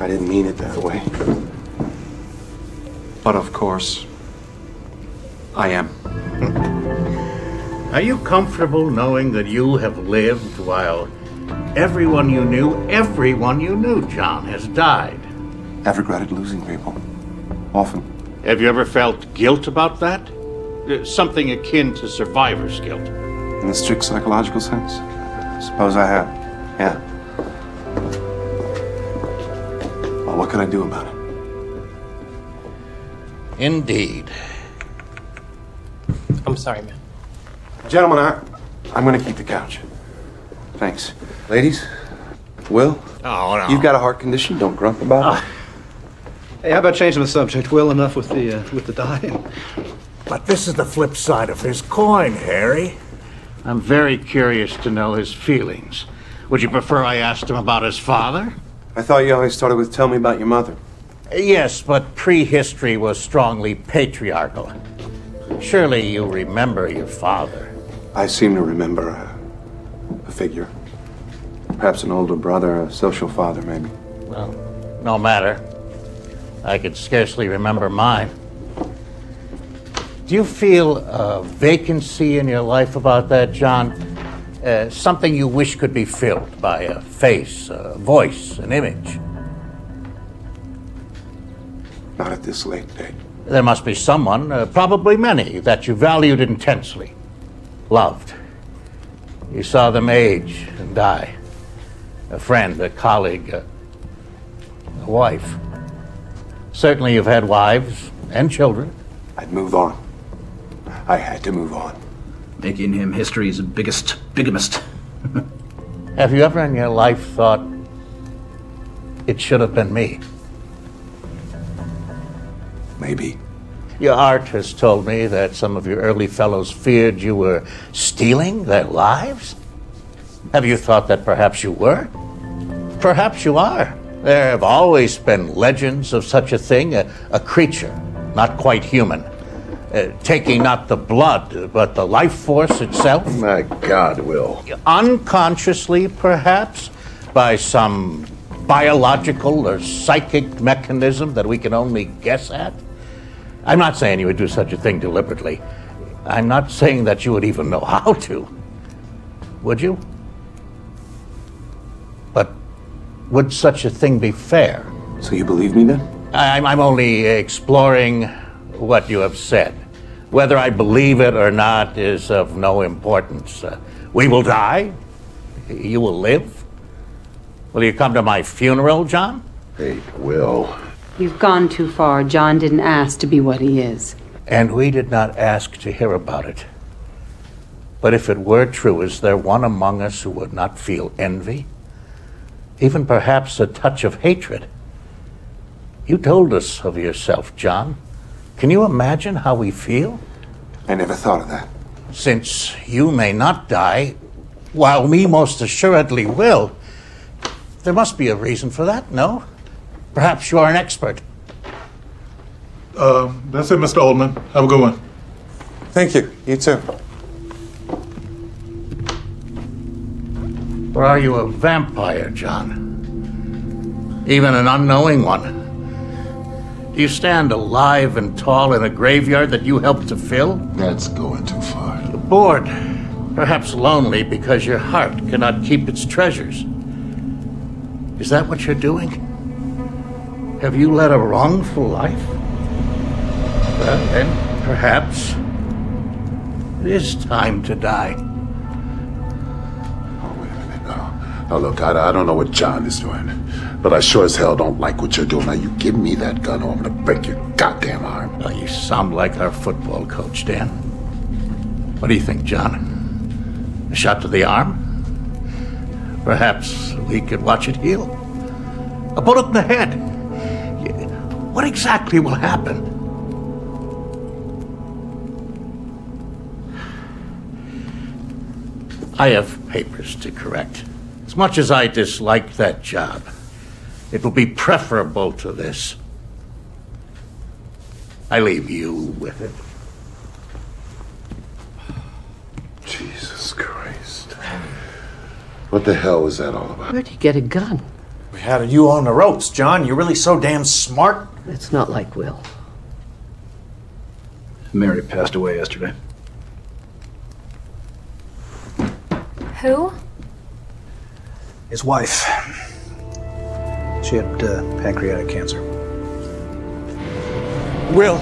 I didn't mean it that way. But of course, I am. Are you comfortable knowing that you have lived while everyone you knew, John, has died? I've regretted losing people. Often. Have you ever felt guilt about that? Something akin to survivor's guilt. In the strict psychological sense? Suppose I have. Yeah. Well, what can I do about it? Indeed. I'm sorry, man. Gentlemen, I'm going to keep the couch. Thanks. Ladies, Will? Oh, no. You've got a heart condition. Don't grump about it. Hey, how about changing the subject? Well enough with the dying. But this is the flip side of his coin, Harry. I'm very curious to know his feelings. Would you prefer I asked him about his father? I thought you always started with tell me about your mother. Yes, but prehistory was strongly patriarchal. Surely you remember your father. I seem to remember a figure. Perhaps an older brother, a social father, maybe. Well, no matter. I could scarcely remember mine. Do you feel a vacancy in your life about that, John? Something you wish could be filled by a face, a voice, an image? Not at this late date. There must be someone, probably many, that you valued intensely, loved. You saw them age and die. A friend, a colleague, a wife. Certainly you've had wives and children. I'd move on. I had to move on. Making him history's biggest bigamist. Have you ever in your life thought, it should have been me? Maybe. Your art has told me that some of your early fellows feared you were stealing their lives. Have you thought that perhaps you were? Perhaps you are. There have always been legends of such a thing, a creature, not quite human, taking not the blood, but the life force itself. My God, Will. Unconsciously, perhaps, by some biological or psychic mechanism that we can only guess at. I'm not saying you would do such a thing deliberately. I'm not saying that you would even know how to. Would you? But would such a thing be fair? So you believe me then? I'm only exploring what you have said. Whether I believe it or not is of no importance. We will die. You will live. Will you come to my funeral, John? Hey, Will. You've gone too far. John didn't ask to be what he is. And we did not ask to hear about it. But if it were true, is there one among us who would not feel envy? Even perhaps a touch of hatred? You told us of yourself, John. Can you imagine how we feel? I never thought of that. Since you may not die, while me most assuredly will, there must be a reason for that, no? Perhaps you are an expert. That's it, Mr. Oldman. Have a good one. Thank you. You too. Or are you a vampire, John? Even an unknowing one? Do you stand alive and tall in a graveyard that you helped to fill? That's going too far. Bored, perhaps lonely because your heart cannot keep its treasures. Is that what you're doing? Have you led a wrongful life? Well, then, perhaps it is time to die. Oh, wait a minute now. Now, look, I don't know what John is doing, but I sure as hell don't like what you're doing. Now, you give me that gun or I'm gonna break your goddamn arm. Well, you sound like our football coach, Dan. What do you think, John? A shot to the arm? Perhaps we could watch it heal. A bullet in the head. What exactly will happen? I have papers to correct. As much as I dislike that job, it will be preferable to this. I leave you with it. Jesus Christ. What the hell was that all about? Where'd you get a gun? We had you on the ropes, John. You're really so damn smart. It's not like Will. Mary passed away yesterday. Who? His wife. She had pancreatic cancer. Will.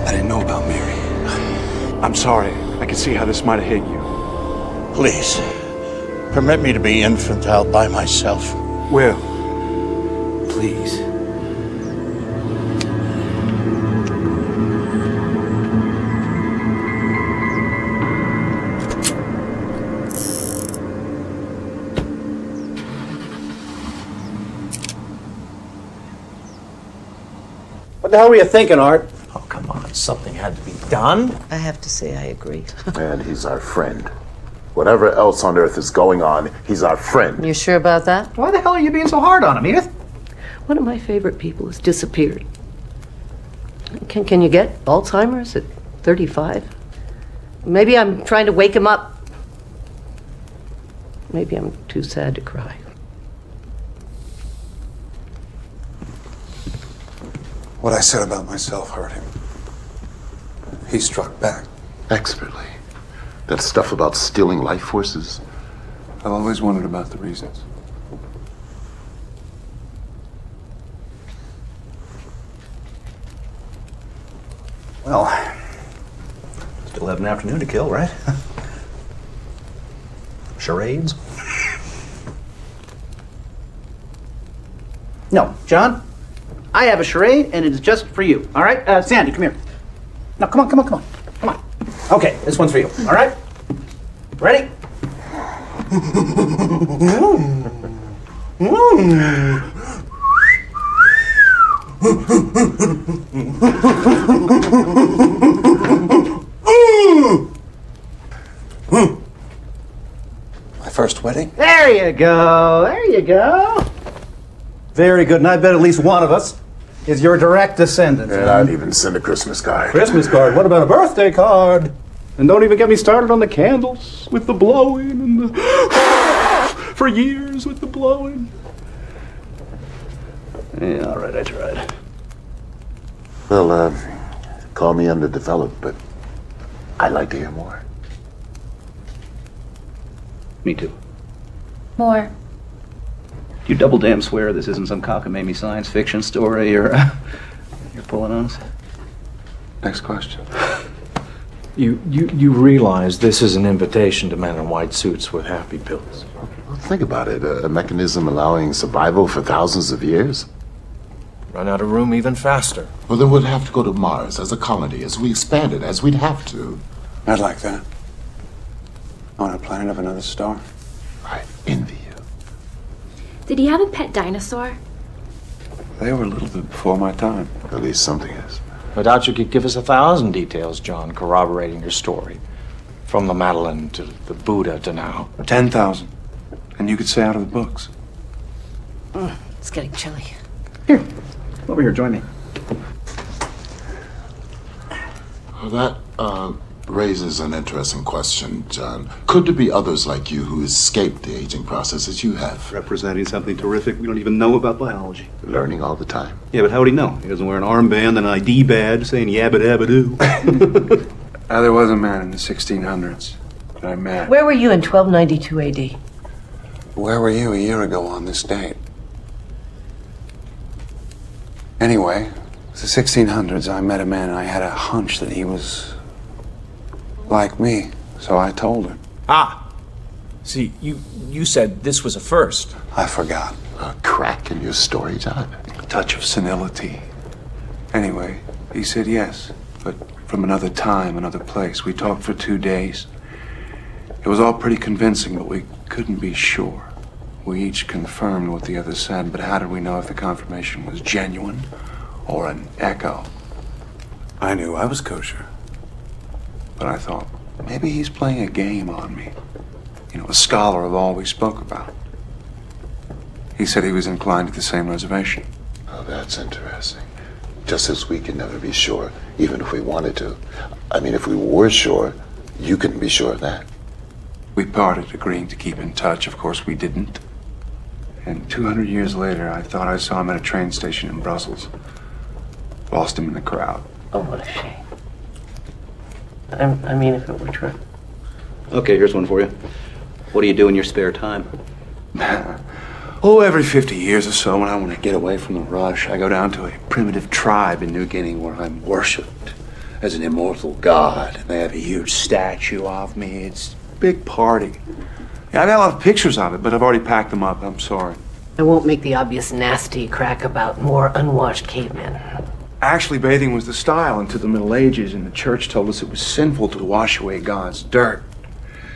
I didn't know about Mary. I'm sorry. I can see how this might have hit you. Please, permit me to be infantile by myself. Will, please. What the hell were you thinking, Art? Oh, come on. Something had to be done. I have to say I agree. And he's our friend. Whatever else on earth is going on, he's our friend. You sure about that? Why the hell are you being so hard on him, Edith? One of my favorite people has disappeared. Can you get Alzheimer's at 35? Maybe I'm trying to wake him up. Maybe I'm too sad to cry. What I said about myself hurt him. He struck back. Expertly. That stuff about stealing life forces. I've always wondered about the reasons. Well, still have an afternoon to kill, right? Charades? No, John, I have a charade, and it's just for you, all right? Sandy, come here. No, come on. Okay, this one's for you, all right? Ready? My first wedding? There you go. Very good, and I bet at least one of us is your direct descendant. And I'd even send a Christmas card. Christmas card? What about a birthday card? And don't even get me started on the candles with the blowing and the... for years with the blowing. Yeah, all right, I tried. Well, call me underdeveloped, but I'd like to hear more. Me too. More. You double damn swear this isn't some cockamamie science fiction story you're pulling on us? Next question. You realize this is an invitation to men in white suits with happy pills. Well, think about it. A mechanism allowing survival for thousands of years. Run out of room even faster. Well, then we'd have to go to Mars as a colony, as we expanded, as we'd have to. I'd like that. On a planet of another star. I envy you. Did he have a pet dinosaur? They were a little bit before my time. At least something is. I doubt you could give us 1,000 details, John, corroborating your story. From the Madeleine to the Buddha to now. 10,000. And you could say out of the books. It's getting chilly. Here, over here, join me. Well, that raises an interesting question, John. Could there be others like you who escaped the aging process as you have? Representing something terrific we don't even know about biology. Learning all the time. Yeah, but how would he know? He doesn't wear an armband and an ID badge saying yabba dabba doo. There was a man in the 1600s that I met. Where were you in 1292 AD? Where were you a year ago on this date? Anyway, the 1600s, I met a man and I had a hunch that he was like me, so I told him. Ah! See, you said this was a first. I forgot. A crack in your story, John. A touch of senility. Anyway, he said yes, but from another time, another place. We talked for 2 days. It was all pretty convincing, but we couldn't be sure. We each confirmed what the other said, but how did we know if the confirmation was genuine or an echo? I knew I was kosher, but I thought, maybe he's playing a game on me. You know, a scholar of all we spoke about. He said he was inclined to the same reservation. Oh, that's interesting. Just as we can never be sure, even if we wanted to. I mean, if we were sure, you couldn't be sure of that. We parted, agreeing to keep in touch. Of course, we didn't. And 200 years later, I thought I saw him at a train station in Brussels. Lost him in the crowd. Oh, what a shame. I mean, if it were true. Okay, here's one for you. What do you do in your spare time? Every 50 years or so, when I want to get away from the rush, I go down to a primitive tribe in New Guinea where I'm worshipped as an immortal god. And they have a huge statue of me. It's a big party. Yeah, I've got a lot of pictures of it, but I've already packed them up. I'm sorry. I won't make the obvious nasty crack about more unwashed cavemen. Actually, bathing was the style into the Middle Ages, and the church told us it was sinful to wash away God's dirt.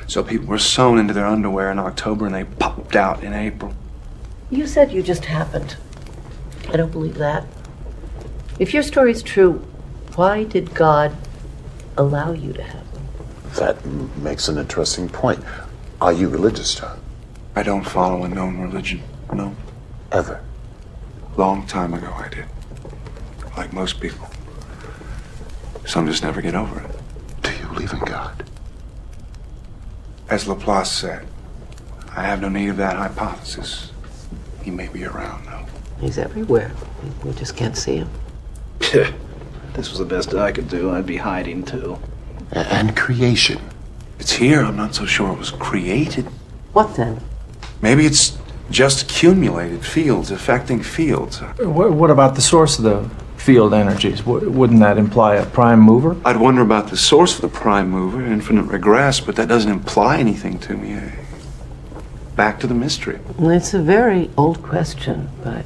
So people were sewn into their underwear in October, and they popped out in April. You said you just happened. I don't believe that. If your story's true, why did God allow you to have them? That makes an interesting point. Are you religious, John? I don't follow a known religion, no. Ever? Long time ago I did. Like most people. Some just never get over it. Do you believe in God? As Laplace said, I have no need of that hypothesis. He may be around, though. He's everywhere. We just can't see him. This was the best I could do. I'd be hiding, too. And creation. It's here. I'm not so sure it was created. What then? Maybe it's just accumulated fields affecting fields. What about the source of the field energies? Wouldn't that imply a prime mover? I'd wonder about the source of the prime mover, infinite regress, but that doesn't imply anything to me. Back to the mystery. It's a very old question, but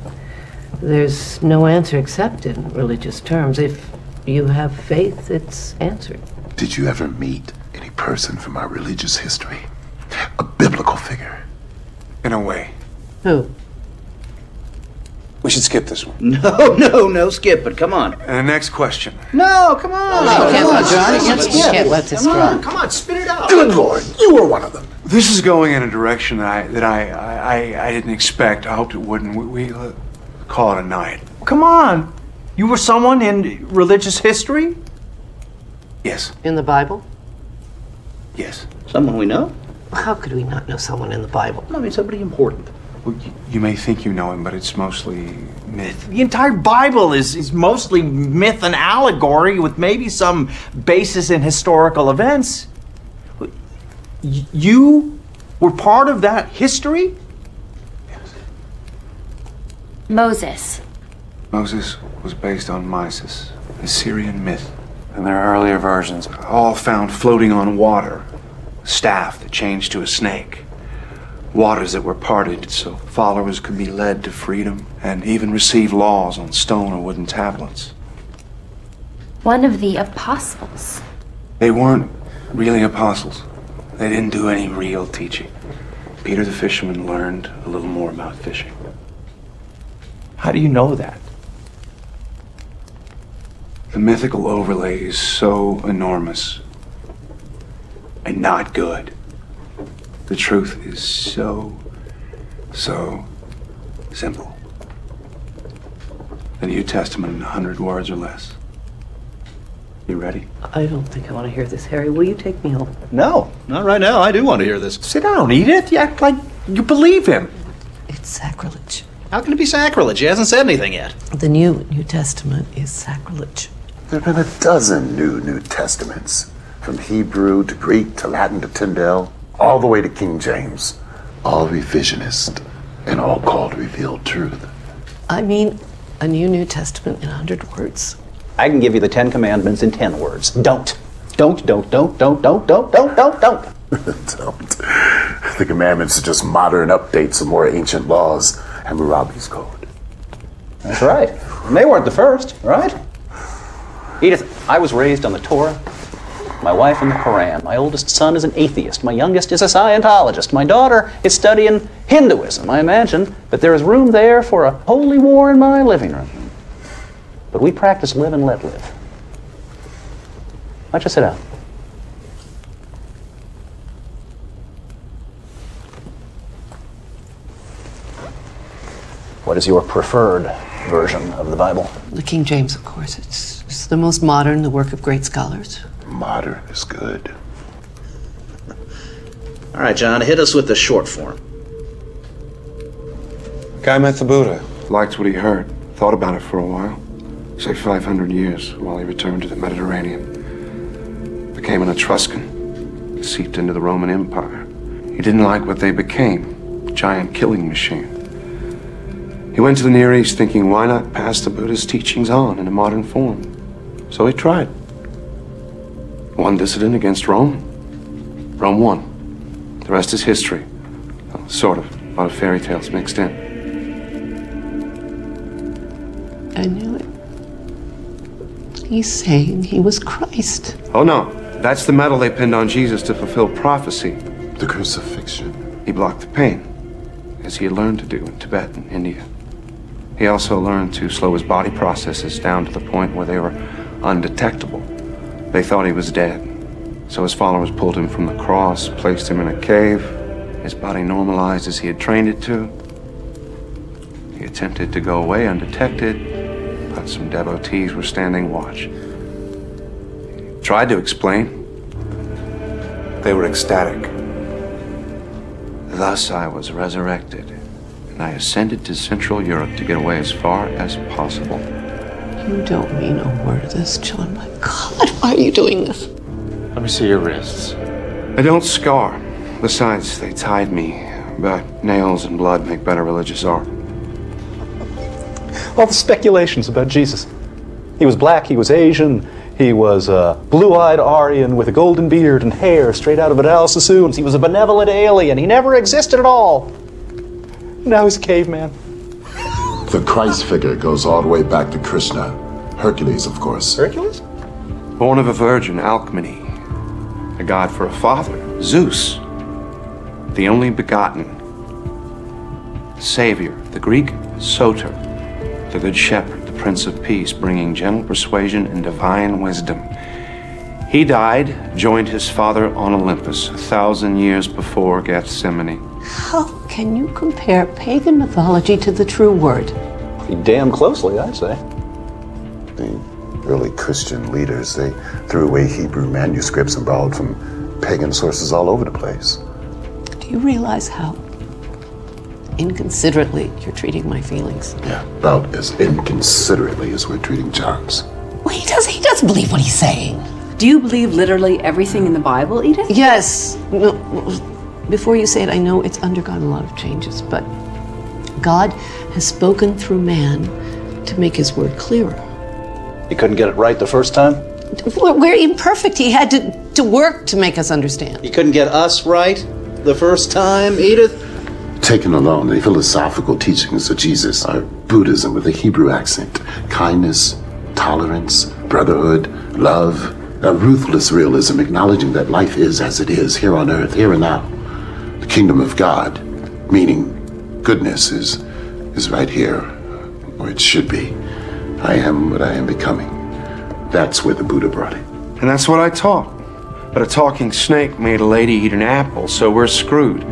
there's no answer except in religious terms. If you have faith, it's answered. Did you ever meet any person from our religious history? A biblical figure? In a way. Who? We should skip this one. No, skip it. Come on. And the next question. No, come on. You can't let this drop. Come on, spit it out. Good Lord, you were one of them. This is going in a direction that I didn't expect. I hoped it wouldn't. We call it a night. Come on. You were someone in religious history? Yes. In the Bible? Yes. Someone we know? How could we not know someone in the Bible? I mean, somebody important. Well, you may think you know him, but it's mostly myth. The entire Bible is mostly myth and allegory with maybe some basis in historical events. You were part of that history? Yes. Moses. Moses was based on Mysis, a Syrian myth. And there are earlier versions, all found floating on water. A staff that changed to a snake. Waters that were parted so followers could be led to freedom and even receive laws on stone or wooden tablets. One of the apostles. They weren't really apostles. They didn't do any real teaching. Peter the fisherman learned a little more about fishing. How do you know that? The mythical overlay is so enormous and not good. The truth is so simple. The New Testament in 100 words or less. You ready? I don't think I want to hear this, Harry. Will you take me home? No, not right now. I do want to hear this. Sit down, Edith. You act like you believe him. It's sacrilege. How can it be sacrilege? He hasn't said anything yet. The New Testament is sacrilege. There have been a dozen New Testaments. From Hebrew to Greek to Latin to Tyndale, all the way to King James. All revisionist and all called revealed truth. I mean, a New Testament in 100 words. I can give you the 10 Commandments in 10 words. Don't. Don't. The commandments are just modern updates of more ancient laws. Hammurabi's code. That's right. And they weren't the first, right? Edith, I was raised on the Torah, my wife in the Quran. My oldest son is an atheist. My youngest is a Scientologist. My daughter is studying Hinduism. I imagine that there is room there for a holy war in my living room. But we practice live and let live. Why don't you sit down? What is your preferred version of the Bible? The King James, of course. It's the most modern, the work of great scholars. Modern is good. All right, John, hit us with the short form. Guy met the Buddha, liked what he heard, thought about it for a while. Say 500 years while he returned to the Mediterranean. Became an Etruscan, seeped into the Roman Empire. He didn't like what they became, a giant killing machine. He went to the Near East thinking, why not pass the Buddha's teachings on in a modern form? So he tried. One dissident against Rome. Rome won. The rest is history. Well, sort of. A lot of fairy tales mixed in. I knew it. He's saying he was Christ. Oh no, that's the medal they pinned on Jesus to fulfill prophecy. The crucifixion. He blocked the pain, as he had learned to do in Tibet and India. He also learned to slow his body processes down to the point where they were undetectable. They thought he was dead. So his followers pulled him from the cross, placed him in a cave. His body normalized as he had trained it to. He attempted to go away undetected, but some devotees were standing watch. He tried to explain. They were ecstatic. Thus I was resurrected, and I ascended to Central Europe to get away as far as possible. You don't mean a word of this, John. My God, why are you doing this? Let me see your wrists. I don't scar. Besides, they tied me, but nails and blood make better religious art. All the speculations about Jesus. He was black, he was Asian, he was a blue-eyed Aryan with a golden beard and hair straight out of Vidal Sassoon's. He was a benevolent alien. He never existed at all. Now he's a caveman. The Christ figure goes all the way back to Krishna. Hercules, of course. Hercules? Born of a virgin, Alcmene. A god for a father, Zeus. The only begotten. Savior, the Greek Soter. The good shepherd, the Prince of Peace, bringing gentle persuasion and divine wisdom. He died, joined his father on Olympus 1,000 years before Gethsemane. How can you compare pagan mythology to the true word? Pretty damn closely, I'd say. The early Christian leaders, they threw away Hebrew manuscripts and borrowed from pagan sources all over the place. Do you realize how inconsiderately you're treating my feelings? Yeah, about as inconsiderately as we're treating John's. Well, he doesn't believe what he's saying. Do you believe literally everything in the Bible, Edith? Yes. No, before you say it, I know it's undergone a lot of changes, but God has spoken through man to make his word clearer. He couldn't get it right the first time? We're imperfect. He had to work to make us understand. He couldn't get us right the first time, Edith? Taken alone, the philosophical teachings of Jesus are Buddhism with a Hebrew accent. Kindness, tolerance, brotherhood, love, a ruthless realism acknowledging that life is as it is, here on earth, here and now. The kingdom of God, meaning goodness, is right here, where it should be. I am what I am becoming. That's where the Buddha brought it. And that's what I taught. But a talking snake made a lady eat an apple, so we're screwed.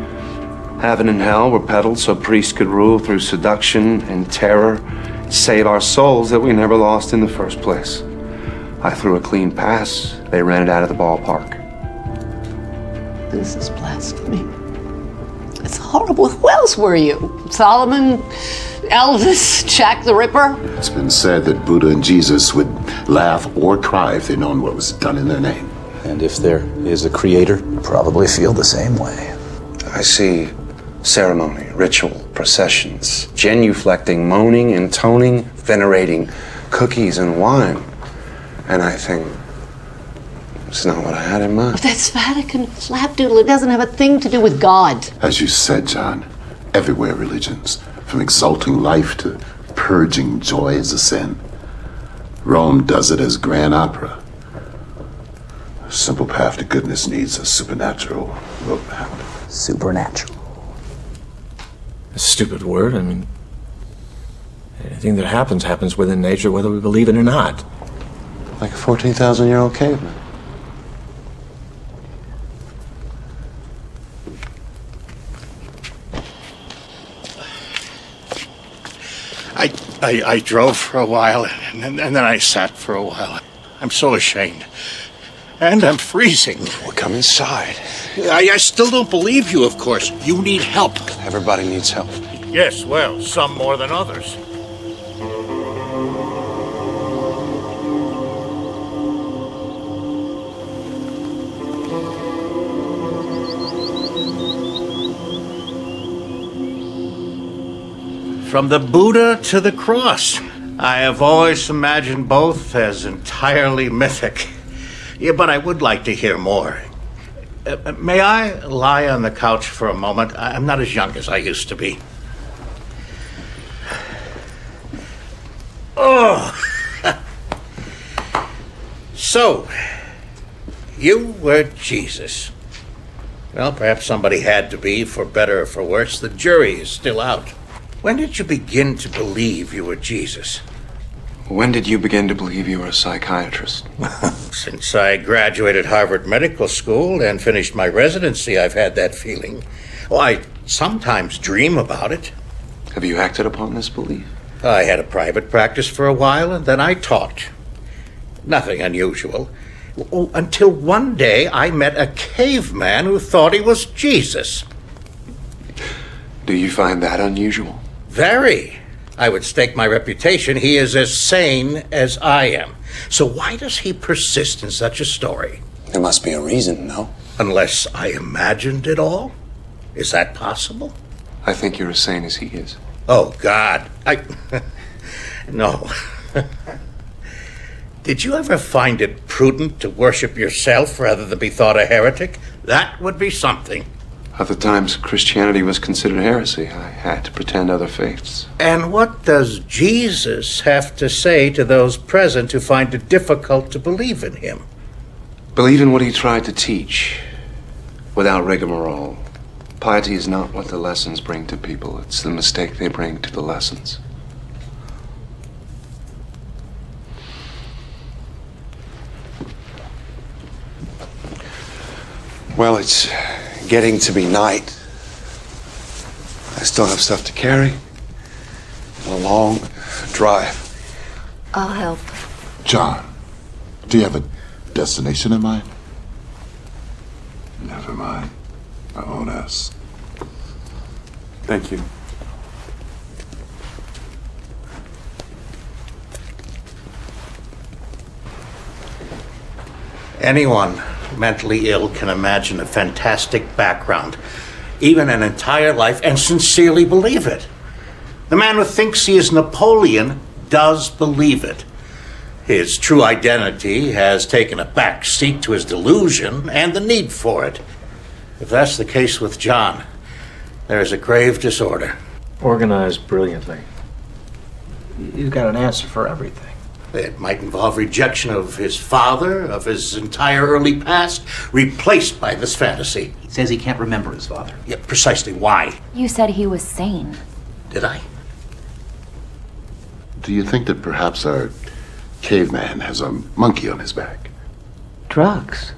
Heaven and hell were peddled so priests could rule through seduction and terror, save our souls that we never lost in the first place. I threw a clean pass. They ran it out of the ballpark. This is blasphemy. It's horrible. Who else were you? Solomon, Elvis, Jack the Ripper? It's been said that Buddha and Jesus would laugh or cry if they'd known what was done in their name. And if there is a creator? Probably feel the same way. I see ceremony, ritual, processions, genuflecting, moaning, intoning, venerating cookies and wine. And I think, it's not what I had in mind. That's Vatican flapdoodle. It doesn't have a thing to do with God. As you said, John, everywhere religions, from exalting life to purging joy as a sin. Rome does it as grand opera. A simple path to goodness needs a supernatural roadmap. Supernatural. A stupid word. I mean, anything that happens within nature, whether we believe it or not. Like a 14,000-year-old caveman. I drove for a while, and then I sat for a while. I'm so ashamed. And I'm freezing. Well, come inside. I still don't believe you, of course. You need help. Everybody needs help. Yes, well, some more than others. From the Buddha to the cross. I have always imagined both as entirely mythic. Yeah, but I would like to hear more. May I lie on the couch for a moment? I'm not as young as I used to be. Oh! So, you were Jesus. Well, perhaps somebody had to be, for better or for worse. The jury is still out. When did you begin to believe you were Jesus? When did you begin to believe you were a psychiatrist? Since I graduated Harvard Medical School and finished my residency, I've had that feeling. Oh, I sometimes dream about it. Have you acted upon this belief? I had a private practice for a while, and then I taught. Nothing unusual. Oh, until one day I met a caveman who thought he was Jesus. Do you find that unusual? Very. I would stake my reputation he is as sane as I am. So why does he persist in such a story? There must be a reason, no? Unless I imagined it all? Is that possible? I think you're as sane as he is. Oh, God. No. Did you ever find it prudent to worship yourself rather than be thought a heretic? That would be something. At the times Christianity was considered heresy, I had to pretend other faiths. And what does Jesus have to say to those present who find it difficult to believe in him? Believe in what he tried to teach, without rigmarole. Piety is not what the lessons bring to people, it's the mistake they bring to the lessons. Well, it's getting to be night. I still have stuff to carry. A long drive. I'll help. John, do you have a destination in mind? Never mind. I won't ask. Thank you. Anyone mentally ill can imagine a fantastic background, even an entire life, and sincerely believe it. The man who thinks he is Napoleon does believe it. His true identity has taken a back seat to his delusion and the need for it. If that's the case with John, there is a grave disorder. Organized brilliantly. You've got an answer for everything. It might involve rejection of his father, of his entire early past, replaced by this fantasy. He says he can't remember his father. Yeah, precisely why. You said he was sane. Did I? Do you think that perhaps our caveman has a monkey on his back? Drugs?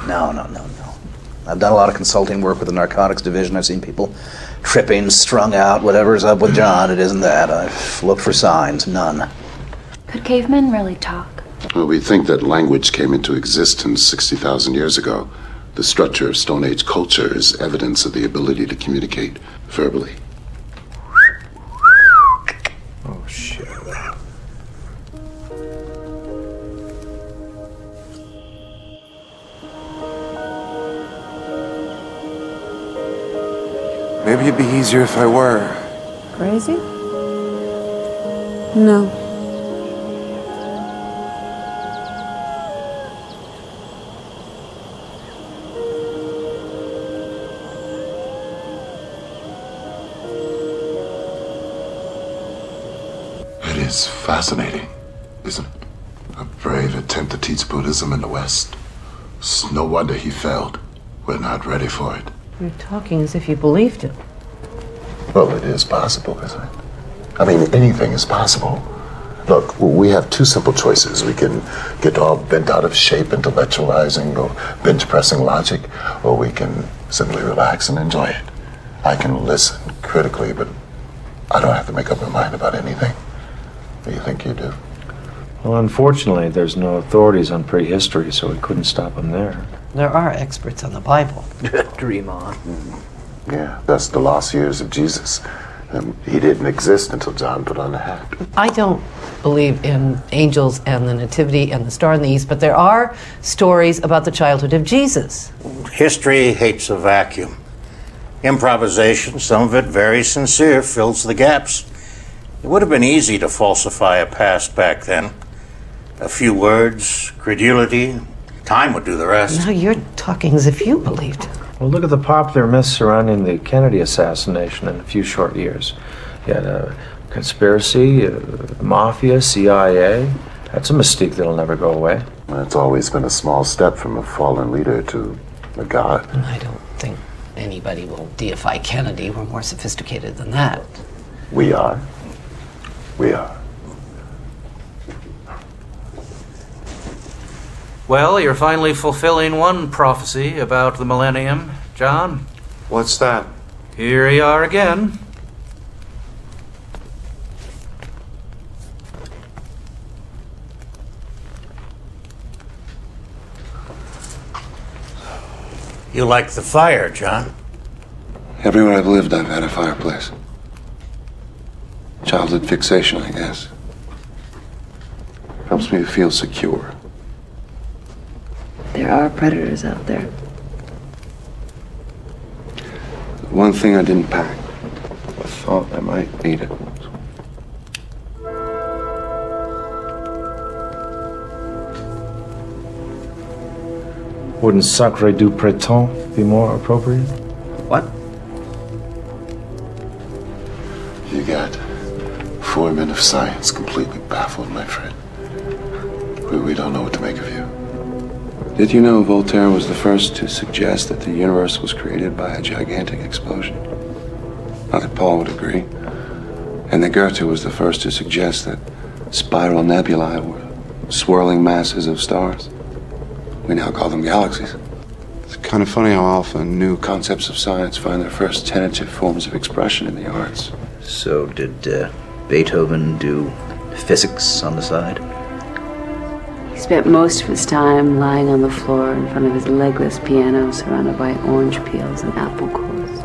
No. I've done a lot of consulting work with the narcotics division. I've seen people tripping, strung out, whatever's up with John. It isn't that. I've looked for signs. None. Could cavemen really talk? Well, we think that language came into existence 60,000 years ago. The structure of Stone Age culture is evidence of the ability to communicate verbally. Oh, shit. Maybe it'd be easier if I were. Crazy? No. It is fascinating, isn't it? A brave attempt to teach Buddhism in the West. It's no wonder he failed. We're not ready for it. You're talking as if you believed him. Well, it is possible, isn't it? I mean, anything is possible. Look, we have two simple choices. We can get all bent out of shape intellectualizing or bench pressing logic, or we can simply relax and enjoy it. I can listen critically, but I don't have to make up my mind about anything. Do you think you do? Well, unfortunately, there's no authorities on prehistory, so we couldn't stop them there. There are experts on the Bible. Dream on. Yeah, that's the lost years of Jesus. He didn't exist until John put on the hat. I don't believe in angels and the nativity and the star in the east, but there are stories about the childhood of Jesus. History hates a vacuum. Improvisation, some of it very sincere, fills the gaps. It would have been easy to falsify a past back then. A few words, credulity, time would do the rest. Now you're talking as if you believed it. Well, look at the popular myths surrounding the Kennedy assassination in a few short years. You had a conspiracy, mafia, CIA. That's a mystique that'll never go away. It's always been a small step from a fallen leader to a god. I don't think anybody will deify Kennedy. We're more sophisticated than that. We are. We are. Well, you're finally fulfilling one prophecy about the millennium, John. What's that? Here you are again. You like the fire, John? Everywhere I've lived, I've had a fireplace. Childhood fixation, I guess. Helps me to feel secure. There are predators out there. One thing I didn't pack. I thought I might need it. Wouldn't Sacre du Printemps be more appropriate? What? You got 4 men of science completely baffled, my friend. We don't know what to make of you. Did you know Voltaire was the first to suggest that the universe was created by a gigantic explosion? Not that Paul would agree. And that Goethe was the first to suggest that spiral nebulae were swirling masses of stars. We now call them galaxies. It's kind of funny how often new concepts of science find their first tentative forms of expression in the arts. So did Beethoven do physics on the side? He spent most of his time lying on the floor in front of his legless piano surrounded by orange peels and apple cores.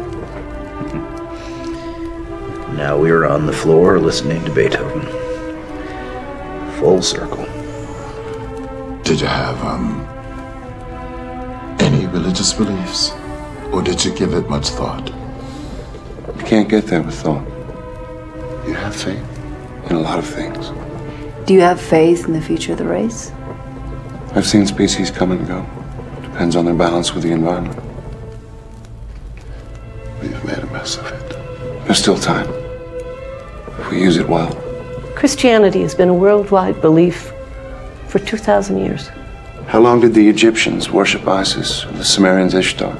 Now we're on the floor listening to Beethoven. Full circle. Did you have, any religious beliefs? Or did you give it much thought? You can't get there with thought. You have faith in a lot of things. Do you have faith in the future of the race? I've seen species come and go. Depends on their balance with the environment. We've made a mess of it. There's still time. If we use it well. Christianity has been a worldwide belief for 2,000 years. How long did the Egyptians worship Isis or the Sumerians Ishtar?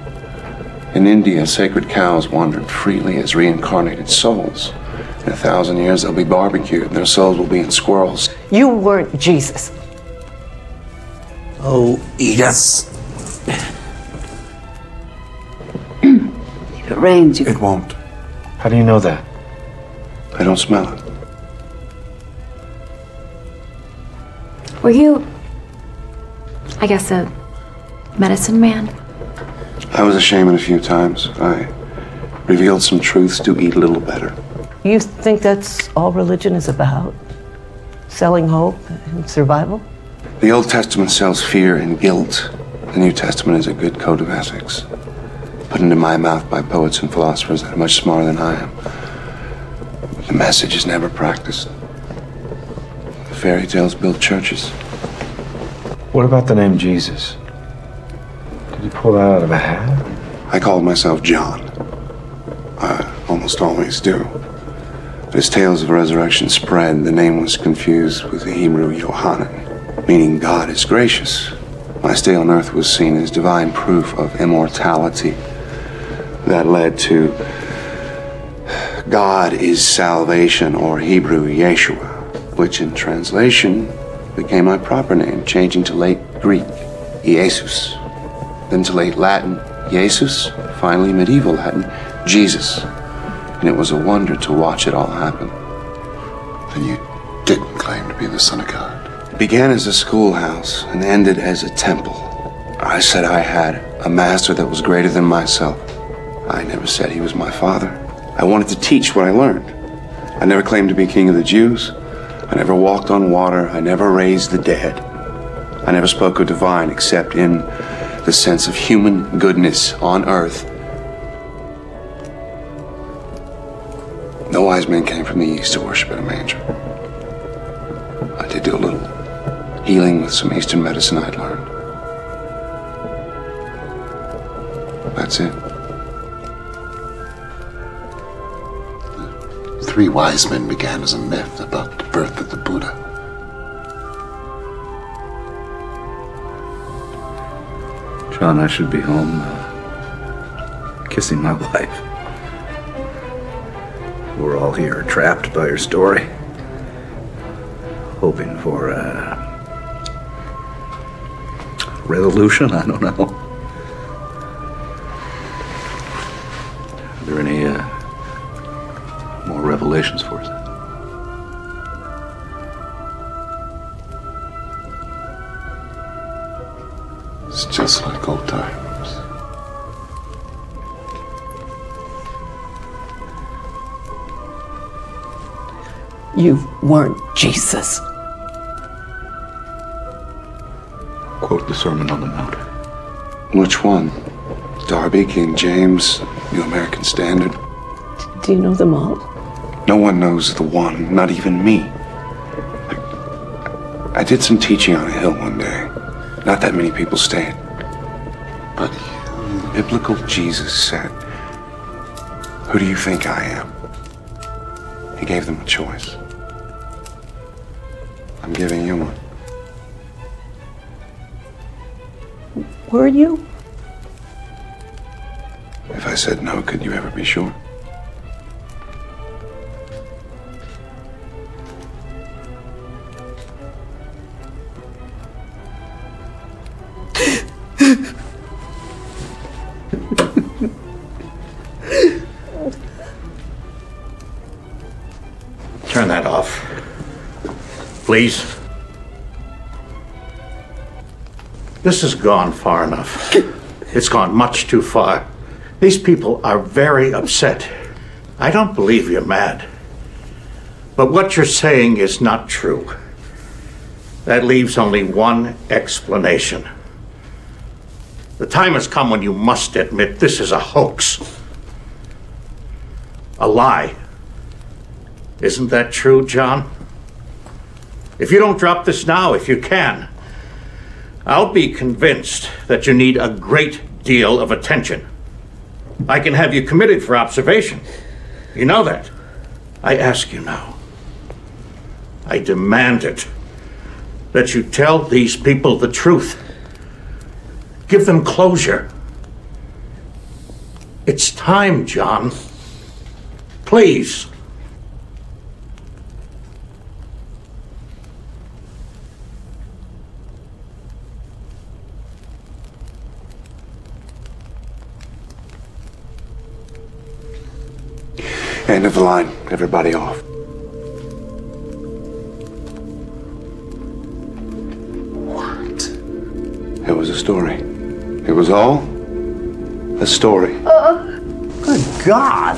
In India, sacred cows wandered freely as reincarnated souls. In 1,000 years, they'll be barbecued and their souls will be in squirrels. You weren't Jesus. Oh, Edith. If it rains, you... It won't. How do you know that? I don't smell it. Were you, I guess, a medicine man? I was a shaman a few times. I revealed some truths to eat a little better. You think that's all religion is about? Selling hope and survival? The Old Testament sells fear and guilt. The New Testament is a good code of ethics, put into my mouth by poets and philosophers that are much smarter than I am. But the message is never practiced. The fairy tales build churches. What about the name Jesus? Did you pull that out of a hat? I called myself John. I almost always do. But as tales of resurrection spread, the name was confused with the Hebrew Yohanan, meaning God is gracious. My stay on earth was seen as divine proof of immortality. That led to God is salvation, or Hebrew Yeshua, which in translation became my proper name, changing to late Greek, Jesus, then to late Latin, Jesus, finally medieval Latin, Jesus. And it was a wonder to watch it all happen. Then you didn't claim to be the Son of God. It began as a schoolhouse and ended as a temple. I said I had a master that was greater than myself. I never said he was my father. I wanted to teach what I learned. I never claimed to be king of the Jews. I never walked on water. I never raised the dead. I never spoke of divine except in the sense of human goodness on earth. No wise men came from the east to worship at a manger. I did do a little healing with some Eastern medicine I'd learned. That's it. The 3 wise men began as a myth about the birth of the Buddha. John, I should be home kissing my wife. We're all here trapped by your story, hoping for a resolution. I don't know. Are there any more revelations for us? It's just like old times. You weren't Jesus. Quote the Sermon on the Mount. Which one? Darby, King James, New American Standard? Do you know them all? No one knows the one, not even me. I did some teaching on a hill one day. Not that many people stayed. But biblical Jesus said, "Who do you think I am?" He gave them a choice. I'm giving you one. Were you? If I said no, could you ever be sure? Turn that off. Please. This has gone far enough. It's gone much too far. These people are very upset. I don't believe you're mad. But what you're saying is not true. That leaves only one explanation. The time has come when you must admit this is a hoax. A lie. Isn't that true, John? If you don't drop this now, if you can, I'll be convinced that you need a great deal of attention. I can have you committed for observation. You know that. I ask you now. I demand it. That you tell these people the truth. Give them closure. It's time, John. Please. End of the line. Everybody off. What? It was a story. It was all a story. Good God!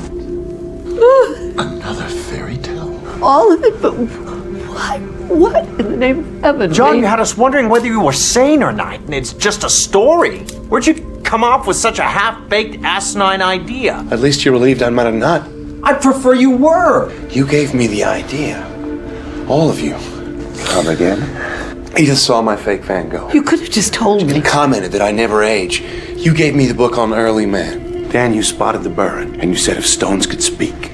Another fairy tale? All of it, but what? What in the name of heaven? John, you had us wondering whether you were sane or not, and it's just a story. Where'd you come up with such a half-baked, asinine idea? At least you're relieved I'm not a nut. I'd prefer you were. You gave me the idea. All of you. Come again? He just saw my fake Van Gogh. You could have just told me. He commented that I never age. You gave me the book on early man. Dan, you spotted the burn, and you said if stones could speak.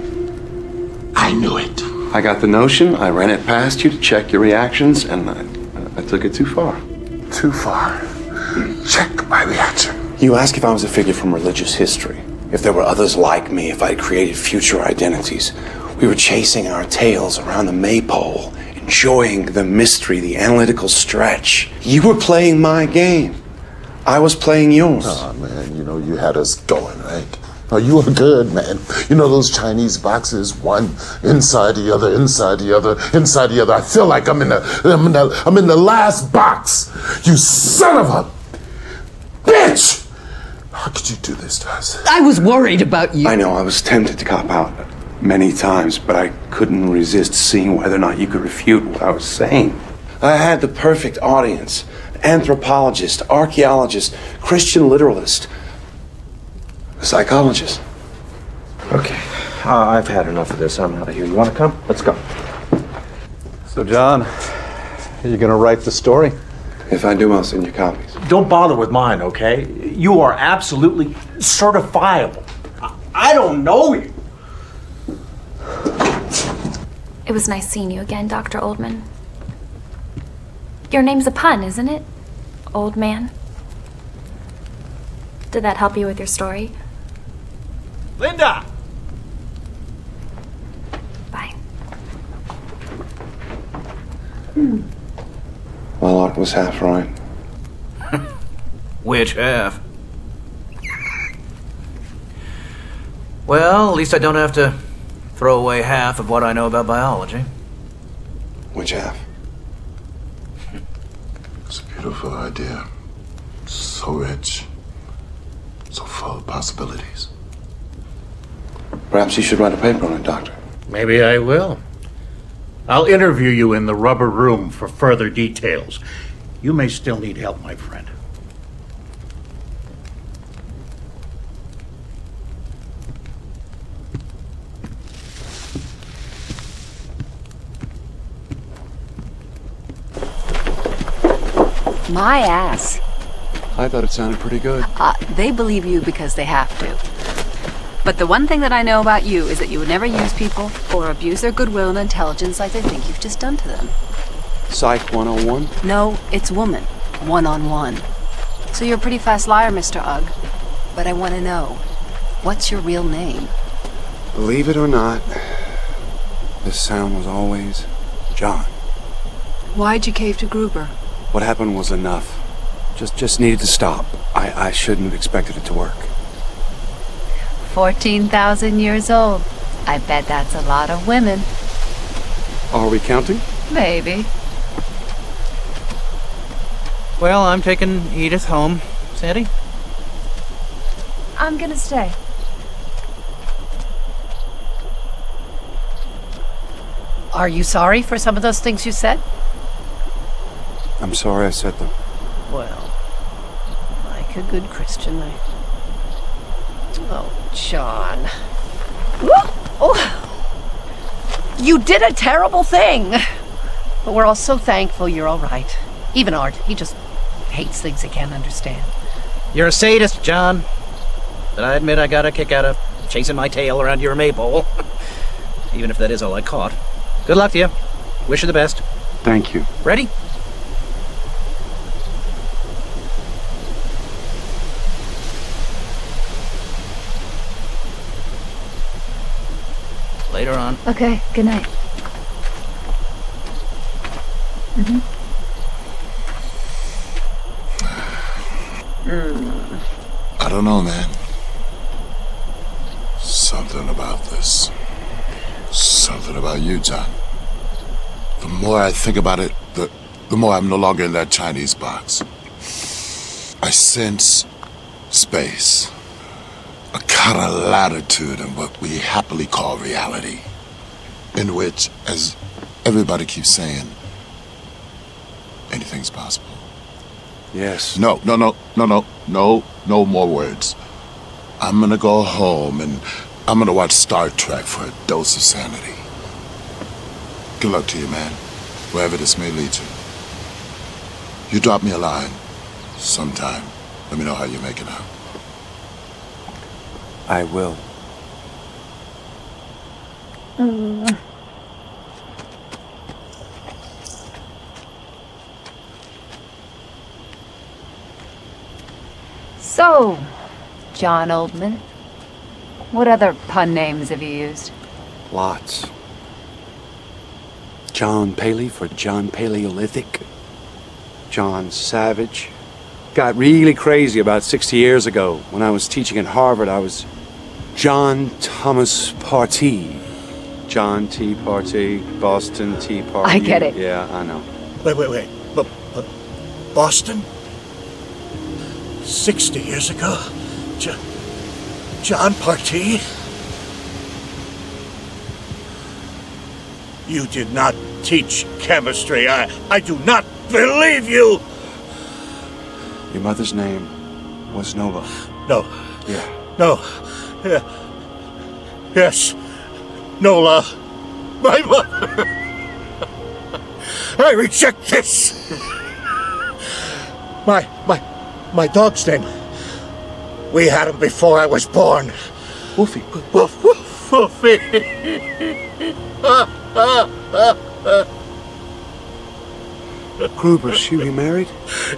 I knew it. I got the notion, I ran it past you to check your reactions, and I took it too far. Too far. Check my reaction. You asked if I was a figure from religious history, if there were others like me, if I had created future identities. We were chasing our tails around the maypole, enjoying the mystery, the analytical stretch. You were playing my game. I was playing yours. Oh, man, you know, you had us going, right? Oh, you were good, man. You know those Chinese boxes, one inside the other, inside the other, inside the other. I feel like I'm in the last box. You son of a bitch! How could you do this to us? I was worried about you. I know, I was tempted to cop out many times, but I couldn't resist seeing whether or not you could refute what I was saying. I had the perfect audience. Anthropologist, archaeologist, Christian literalist, psychologist. Okay, I've had enough of this. I'm out of here. You want to come? Let's go. So, John, are you going to write the story? If I do, I'll send you copies. Don't bother with mine, okay? You are absolutely certifiable. I don't know you. It was nice seeing you again, Dr. Oldman. Your name's a pun, isn't it? Old man. Did that help you with your story? Linda! Well, Art was half right. Which half? Well, at least I don't have to throw away half of what I know about biology. Which half? It's a beautiful idea. So rich. So full of possibilities. Perhaps you should write a paper on it, Doctor. Maybe I will. I'll interview you in the rubber room for further details. You may still need help, my friend. My ass. I thought it sounded pretty good. They believe you because they have to. But the one thing that I know about you is that you would never use people or abuse their goodwill and intelligence like they think you've just done to them. Psych 101? No, it's woman. One-on-one. So you're a pretty fast liar, Mr. Ugg. But I want to know, what's your real name? Believe it or not, this sound was always John. Why'd you cave to Gruber? What happened was enough. Just needed to stop. I shouldn't have expected it to work. 14,000 years old. I bet that's a lot of women. Are we counting? Maybe. Well, I'm taking Edith home. Sandy? I'm gonna stay. Are you sorry for some of those things you said? I'm sorry I said them. Well, like a good Christian, Oh, John. Oh. You did a terrible thing! But we're all so thankful you're all right. Even Art, he just hates things he can't understand. You're a sadist, John. But I admit I got a kick out of chasing my tail around your maypole. Even if that is all I caught. Good luck to you. Wish you the best. Thank you. Ready? Later on. Okay, good night. I don't know, man. Something about this. Something about you, John. The more I think about it, the more I'm no longer in that Chinese box. I sense space. A kind of latitude in what we happily call reality. In which, as everybody keeps saying, anything's possible. Yes. No more words. I'm gonna go home and I'm gonna watch Star Trek for a dose of sanity. Good luck to you, man, wherever this may lead you. You drop me a line sometime. Let me know how you're making out. I will. So, John Oldman, what other pun names have you used? Lots. John Paley for John Paleolithic. John Savage. Got really crazy about 60 years ago. When I was teaching at Harvard, I was John Thomas Partee. John T. Partee, Boston Tea Party. I get it. Yeah, I know. Wait. But Boston? 60 years ago? John Partee? You did not teach chemistry. I do not believe you! Your mother's name was Nova. No. Yeah. No. Yeah. Yes. Nola. My mother. I reject this. My dog's name. We had him before I was born. Wolfie. Wolfie. Gruber, she remarried?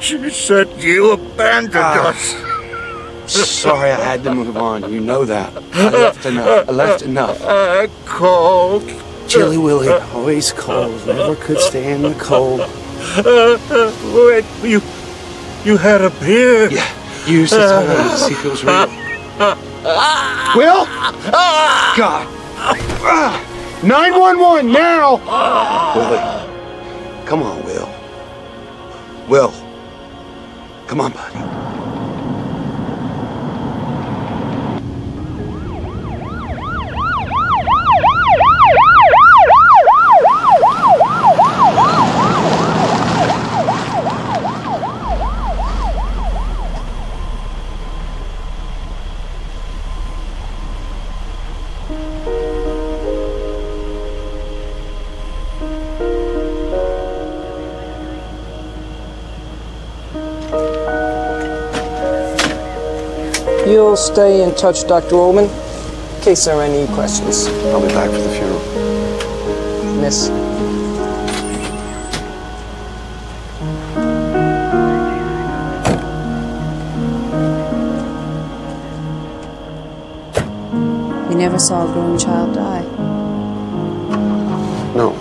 She said you abandoned us. Sorry, I had to move on. You know that. I left enough. I called Chilly Willy, always cold, never could stand the cold. Wait, you had a beer? Yeah, use the time. See if it was real. Will? God. 911 now! Willie, come on, Will. Will, come on, buddy. You'll stay in touch, Dr. Ullman, in case there are any questions. I'll be back for the funeral. Miss. You never saw a grown child die. No.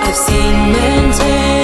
I've seen men take